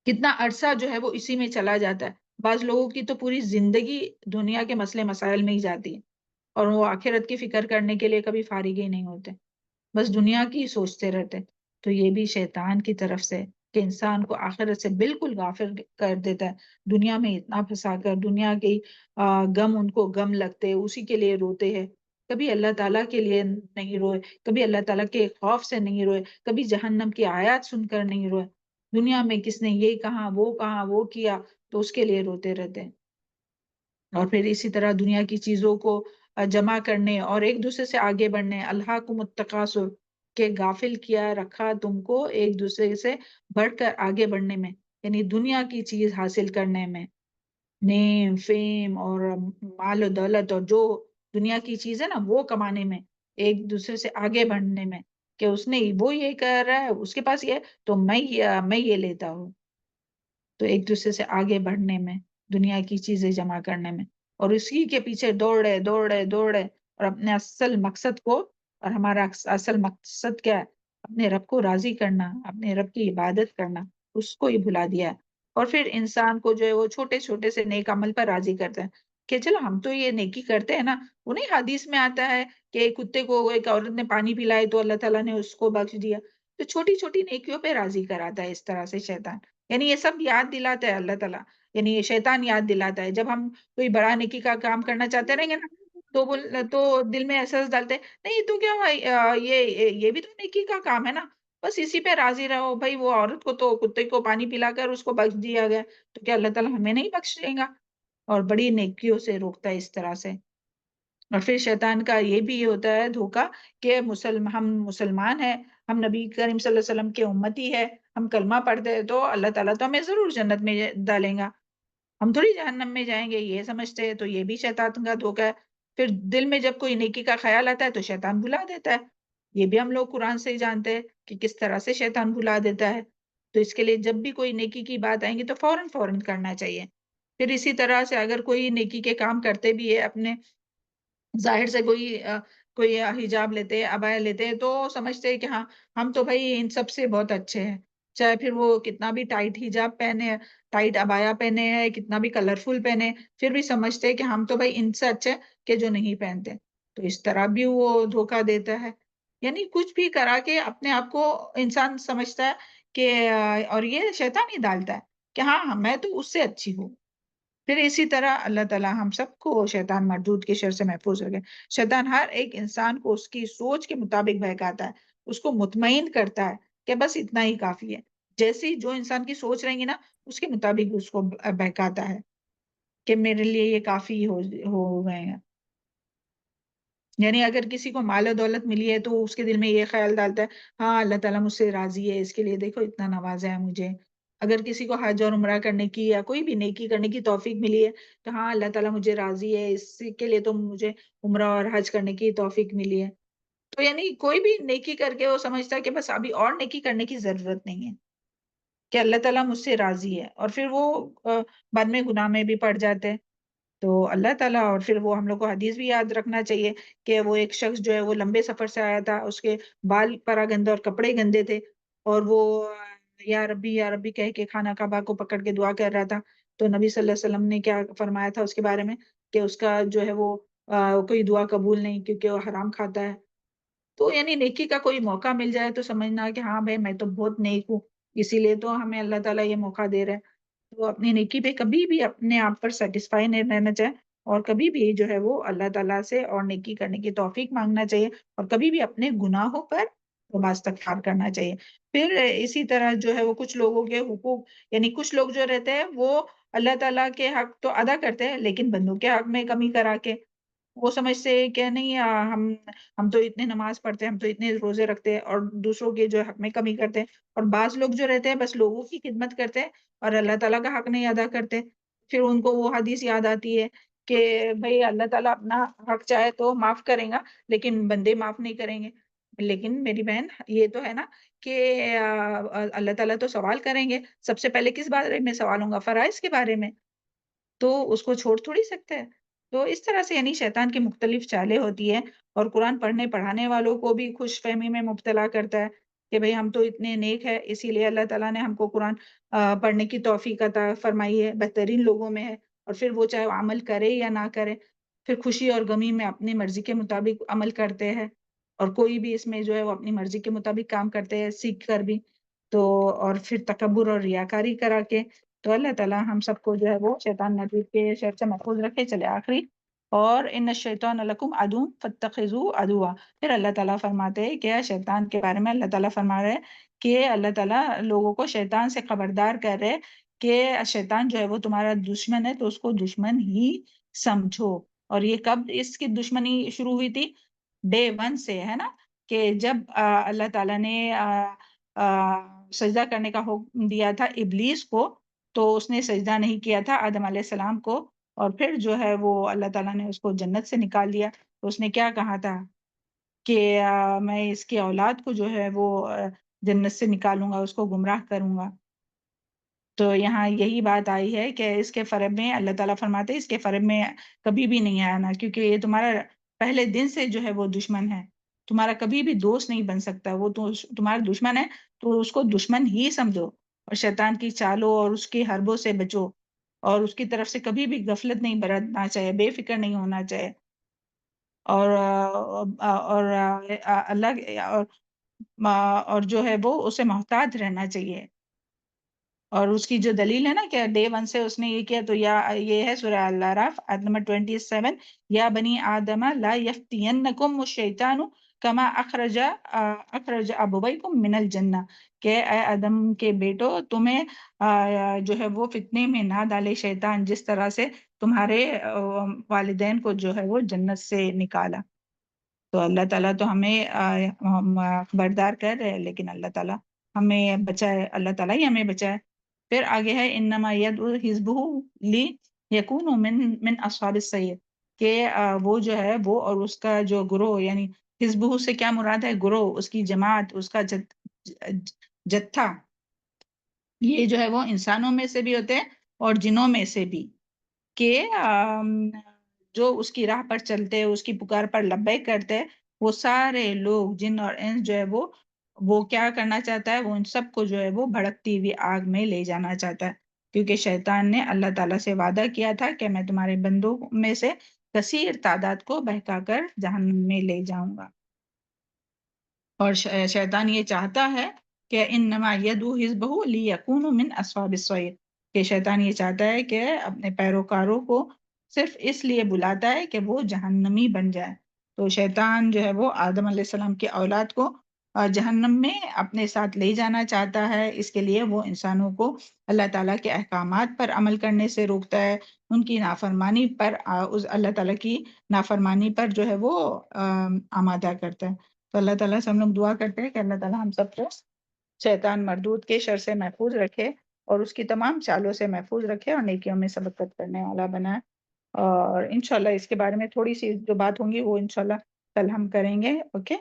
Speaker 1: کتنا عرصہ جو ہے وہ اسی میں چلا جاتا ہے. بعض لوگوں کی تو پوری زندگی دنیا کے مسئلے مسائل میں ہی جاتی ہے، اور وہ آخرت کی فکر کرنے کے لیے کبھی فارغ ہی نہیں ہوتے، بس دنیا کی ہی سوچتے رہتے. تو یہ بھی شیطان کی طرف سے کہ انسان کو آخرت سے بالکل غافل کر دیتا ہے، دنیا میں اتنا پھنسا کر دنیا کے غم ان کو غم لگتے، اسی کے لیے روتے ہیں. کبھی اللہ تعالیٰ کے لیے نہیں روئے، کبھی اللہ تعالیٰ کے خوف سے نہیں روئے، کبھی جہنم کی آیات سن کر نہیں روئے. دنیا میں کس نے یہ کہا وہ کیا تو اس کے لیے روتے رہتے ہیں. اور پھر اسی طرح دنیا کی چیزوں کو جمع کرنے اور ایک دوسرے سے آگے بڑھنے، الہاکم التکاثر، کہ غافل کیا رکھا تم کو ایک دوسرے سے بڑھ کر آگے بڑھنے میں، یعنی دنیا کی چیز حاصل کرنے میں، نیم فیم اور مال و دولت اور جو دنیا کی چیز ہے نا وہ کمانے میں، ایک دوسرے سے آگے بڑھنے میں، کہ اس نے وہ یہ کر رہا ہے، اس کے پاس یہ تو میں یہ لیتا ہوں. تو ایک دوسرے سے آگے بڑھنے میں، دنیا کی چیزیں جمع کرنے میں، اور اسی کے پیچھے دوڑے اور اپنے اصل مقصد کو، اور ہمارا اصل مقصد کیا ہے؟ اپنے رب کو راضی کرنا، اپنے رب کی عبادت کرنا، اس کو ہی بھلا دیا ہے. اور پھر انسان کو جو ہے وہ چھوٹے چھوٹے سے نیک عمل پر راضی کرتا ہے کہ چلو ہم تو یہ نیکی کرتے ہیں نا. انہیں حدیث میں آتا ہے کہ ایک کتے کو ایک عورت نے پانی پلائے تو اللہ تعالیٰ نے اس کو بخش دیا. تو چھوٹی چھوٹی نیکیوں پہ راضی کراتا ہے اس طرح سے شیطان. یعنی یہ سب یاد دلاتا ہے اللہ تعالیٰ، یعنی یہ شیطان یاد دلاتا ہے. جب ہم کوئی بڑا نیکی کا کام کرنا چاہتے رہیں گے نا تو دل میں احساس ڈالتے ہیں، نہیں تو کیا یہ بھی تو نیکی کا کام ہے نا، بس اسی پہ راضی رہو. بھائی وہ عورت کو تو کتے کو پانی پلا کر اس کو بخش دیا گیا، تو کیا اللہ تعالیٰ ہمیں نہیں بخشے گا؟ اور بڑی نیکیوں سے روکتا ہے اس طرح سے. اور پھر شیطان کا یہ بھی ہوتا ہے دھوکا کہ ہم مسلمان ہیں، ہم نبی کریم صلی اللہ علیہ وسلم کے امتی ہے، ہم کلمہ پڑھتے ہیں تو اللہ تعالیٰ تو ہمیں ضرور جنت میں ڈالیں گا، ہم تھوڑی جہنم میں جائیں گے، یہ سمجھتے ہیں. تو یہ بھی شیطان کا دھوکا ہے. پھر دل میں جب کوئی نیکی کا خیال آتا ہے تو شیطان بھلا دیتا ہے. یہ بھی ہم لوگ قرآن سے ہی جانتے ہیں کہ کس طرح سے شیطان بھلا دیتا ہے. تو اس کے لیے جب بھی کوئی نیکی کی بات آئیں گی تو فوراً کرنا چاہیے. پھر اسی طرح سے اگر کوئی نیکی کے کام کرتے بھی ہے، اپنے ظاہر سے کوئی حجاب لیتے عبایا لیتے تو سمجھتے ہیں کہ ہاں ہم تو بھائی ان سب سے بہت اچھے ہیں، چاہے پھر وہ کتنا بھی ٹائٹ حجاب پہنے، ٹائٹ عبایا پہنے ہیں، کتنا بھی کلرفل پہنے، پھر بھی سمجھتے ہیں کہ ہم تو بھائی ان سے اچھے کہ جو نہیں پہنتے. تو اس طرح بھی وہ دھوکہ دیتا ہے. یعنی کچھ بھی کرا کے اپنے آپ کو انسان سمجھتا ہے کہ اور یہ شیطان ہی ڈالتا ہے کہ ہاں میں تو اس سے اچھی ہوں. پھر اسی طرح اللہ تعالیٰ ہم سب کو شیطان مردود کے شر سے محفوظ رکھے. شیطان ہر ایک انسان کو اس کی سوچ کے مطابق بہکاتا ہے، اس کو مطمئن کرتا ہے کہ بس اتنا ہی کافی ہے. جیسی جو انسان کی سوچ رہیں گی نا اس کے مطابق اس کو بہکاتا ہے کہ میرے لیے یہ کافی ہو گئے ہیں. یعنی اگر کسی کو مال و دولت ملی ہے تو اس کے دل میں یہ خیال ڈالتا ہے ہاں اللہ تعالیٰ مجھ سے راضی ہے، اس کے لیے دیکھو اتنا نوازا ہے مجھے. اگر کسی کو حج اور عمرہ کرنے کی یا کوئی بھی نیکی کرنے کی توفیق ملی ہے تو ہاں اللہ تعالیٰ مجھے راضی ہے، اس کے لیے تو مجھے عمرہ اور حج کرنے کی توفیق ملی ہے. تو یعنی کوئی بھی نیکی کر کے وہ سمجھتا ہے کہ بس ابھی اور نیکی کرنے کی ضرورت نہیں ہے، کہ اللہ تعالیٰ مجھ سے راضی ہے. اور پھر وہ بعد میں گناہ میں بھی پڑ جاتے ہیں. تو اللہ تعالیٰ، اور پھر وہ ہم لوگ کو حدیث بھی یاد رکھنا چاہیے کہ وہ ایک شخص جو ہے وہ لمبے سفر سے آیا تھا، اس کے بال پرا گندے اور کپڑے گندے تھے، اور وہ یا ربی کہہ کے خانہ کعبہ کو پکڑ کے دعا کر رہا تھا. تو نبی صلی اللہ علیہ وسلم نے کیا فرمایا تھا اس کے بارے میں کہ اس کا جو ہے وہ کوئی دعا قبول نہیں کیونکہ وہ حرام کھاتا ہے. تو یعنی نیکی کا کوئی موقع مل جائے تو سمجھنا کہ ہاں بھائی میں تو بہت نیک ہوں، اسی لیے تو ہمیں اللہ تعالیٰ یہ موقع دے رہا ہے. تو اپنی نیکی پہ کبھی بھی اپنے آپ پر سیٹسفائی نہیں رہنا چاہے، اور کبھی بھی جو ہے وہ اللہ تعالیٰ سے اور نیکی کرنے کی توفیق مانگنا چاہیے، اور کبھی بھی اپنے گناہوں پر توبہ استغفار کرنا چاہیے. پھر اسی طرح جو ہے وہ کچھ لوگوں کے حقوق، یعنی کچھ لوگ جو رہتے ہیں وہ اللہ تعالیٰ کے حق تو ادا کرتے ہیں لیکن بندوں کے حق میں کمی کرا کے وہ سمجھتے ہیں کہ نہیں ہم تو اتنے نماز پڑھتے ہیں، ہم تو اتنے روزے رکھتے ہیں، اور دوسروں کے جو حق میں کمی کرتے ہیں. اور بعض لوگ جو رہتے ہیں بس لوگوں کی خدمت کرتے ہیں اور اللہ تعالیٰ کا حق نہیں ادا کرتے. پھر ان کو وہ حدیث یاد آتی ہے کہ بھئی اللہ تعالیٰ اپنا حق چاہے تو معاف کریں گا لیکن بندے معاف نہیں کریں گے. لیکن میری بہن یہ تو ہے نا کہ اللہ تعالیٰ تو سوال کریں گے. سب سے پہلے کس بارے میں سوال ہوں گا؟ فرائض کے بارے میں. تو اس کو چھوڑ تھوڑی سکتے ہیں. تو اس طرح سے یعنی شیطان کی مختلف چالیں ہوتی ہیں اور قرآن پڑھنے پڑھانے والوں کو بھی خوش فہمی میں مبتلا کرتا ہے کہ بھئی ہم تو اتنے نیک ہیں، اسی لیے اللہ تعالیٰ نے ہم کو قرآن پڑھنے کی توفیق عطا فرمائی ہے، بہترین لوگوں میں ہے. اور پھر وہ چاہے عمل کرے یا نہ کرے، پھر خوشی اور غمی میں اپنی مرضی کے مطابق عمل کرتے ہیں. اور کوئی بھی اس میں جو ہے وہ اپنی مرضی کے مطابق کام کرتے ہیں سیکھ کر بھی. تو اور پھر تکبر اور ریاکاری کرا کے. تو اللہ تعالیٰ ہم سب کو جو ہے وہ شیطان مردود کے شر سے محفوظ رکھے. چلے آخری اور ان الشیطان لکم عدو فاتخذوه عدوا. پھر اللہ تعالیٰ فرماتے ہیں کہ شیطان کے بارے میں اللہ تعالیٰ فرما رہے کہ اللہ تعالیٰ لوگوں کو شیطان سے خبردار کر رہے کہ شیطان جو ہے وہ تمہارا دشمن ہے تو اس کو دشمن ہی سمجھو. اور یہ کب اس کی دشمنی شروع ہوئی تھی؟ ڈے 1 سے، ہے نا، کہ جب اللہ تعالیٰ نے سجدہ کرنے کا حکم دیا تھا ابلیس کو تو اس نے سجدہ نہیں کیا تھا آدم علیہ السلام کو. اور پھر جو ہے وہ اللہ تعالیٰ نے اس کو جنت سے نکال دیا. تو اس نے کیا کہا تھا کہ میں اس کی اولاد کو جو ہے وہ جنت سے نکالوں گا، اس کو گمراہ کروں گا. تو یہاں یہی بات آئی ہے کہ اس کے فرب میں اللہ تعالیٰ فرماتے ہیں اس کے فرب میں کبھی بھی نہیں آنا، کیونکہ یہ تمہارا پہلے دن سے جو ہے وہ دشمن ہے، تمہارا کبھی بھی دوست نہیں بن سکتا. وہ تو تمہارا دشمن ہے تو اس کو دشمن ہی سمجھو اور شیطان کی چالوں اور اس کی حربوں سے بچو. اور اس کی طرف سے کبھی بھی غفلت نہیں برتنا چاہیے، بے فکر نہیں ہونا چاہیے. اور اللہ اور جو ہے وہ اسے محتاط رہنا چاہیے. اور اس کی جو دلیل ہے نا کہ ڈے 1 سے اس نے یہ کیا، تو یہ ہے سورہ الاعراف آیت نمبر 27، یا بنی آدم لا یفتینکم الشیطان کما اخرج ابویکم من الجنہ، کہ اے آدم کے بیٹو تمہیں جو ہے وہ فتنے میں نہ ڈالے شیطان جس طرح سے تمہارے والدین کو جو ہے وہ جنت سے نکالا. تو اللہ تعالیٰ تو ہمیں خبردار کر رہے ہیں لیکن اللہ تعالیٰ ہمیں بچائے، اللہ تعالیٰ ہی ہمیں بچائے. پھر آگے ہے انما یدعو حزبہ لیکونوا من اصحاب السعیر، کہ وہ جو ہے وہ اور اس کا جو گروہ، یعنی حزبہ سے کیا مراد ہے؟ گروہ، اس کی جماعت، اس کا جتھا. یہ جو ہے وہ انسانوں میں سے بھی ہوتے ہیں اور جنوں میں سے بھی، کہ جو اس کی راہ پر چلتے، اس کی پکار پر لبیک کرتے، وہ سارے لوگ جن اور انس جو ہے وہ کیا کرنا چاہتا ہے؟ وہ ان سب کو جو ہے وہ بھڑکتی ہوئی آگ میں لے جانا چاہتا ہے. کیونکہ شیطان نے اللہ تعالیٰ سے وعدہ کیا تھا کہ میں تمہارے بندوں میں سے کثیر تعداد کو بہکا کر جہنم میں لے جاؤں گا. اور شیطان یہ چاہتا ہے کہ انما یدعو حزبہ لیکونوا من اصحاب السعیر، کہ شیطان یہ چاہتا ہے کہ اپنے پیروکاروں کو صرف اس لیے بلاتا ہے کہ وہ جہنمی بن جائے. تو شیطان جو ہے وہ آدم علیہ السلام کی اولاد کو جہنم میں اپنے ساتھ لے جانا چاہتا ہے. اس کے لیے وہ انسانوں کو اللہ تعالیٰ کے احکامات پر عمل کرنے سے روکتا ہے، ان کی نافرمانی پر اللہ تعالیٰ کی نافرمانی پر جو ہے وہ آمادہ کرتا ہے. تو اللہ تعالیٰ سے ہم لوگ دعا کرتے ہیں کہ اللہ تعالیٰ ہم سب کو شیطان مردود کے شر سے محفوظ رکھے اور اس کی تمام چالوں سے محفوظ رکھے اور نیکیوں میں سبقت کرنے والا بنائے. اور انشاءاللہ اس کے بارے میں تھوڑی سی جو بات ہوں گی وہ انشاءاللہ کل ہم کریں گے. اوکے،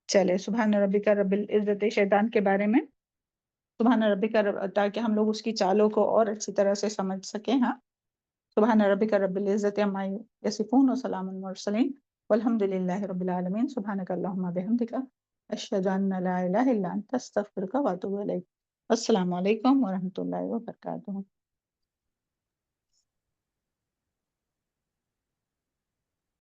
Speaker 1: چلے. سبحان ربک رب العزت، شیطان کے بارے میں سبحان ربک تاکہ ہم لوگ اس کی چالوں کو اور اچھی طرح سے سمجھ سکیں. ہاں، سبحان ربک رب العزت عما یصفون وسلام علی المرسلین والحمد للہ رب العالمین. سبحانک اللہم بحمدک اشہد ان لا الہ الا انت استغفرک واتوب الیک. السلام علیکم ورحمۃ اللہ وبرکاتہ.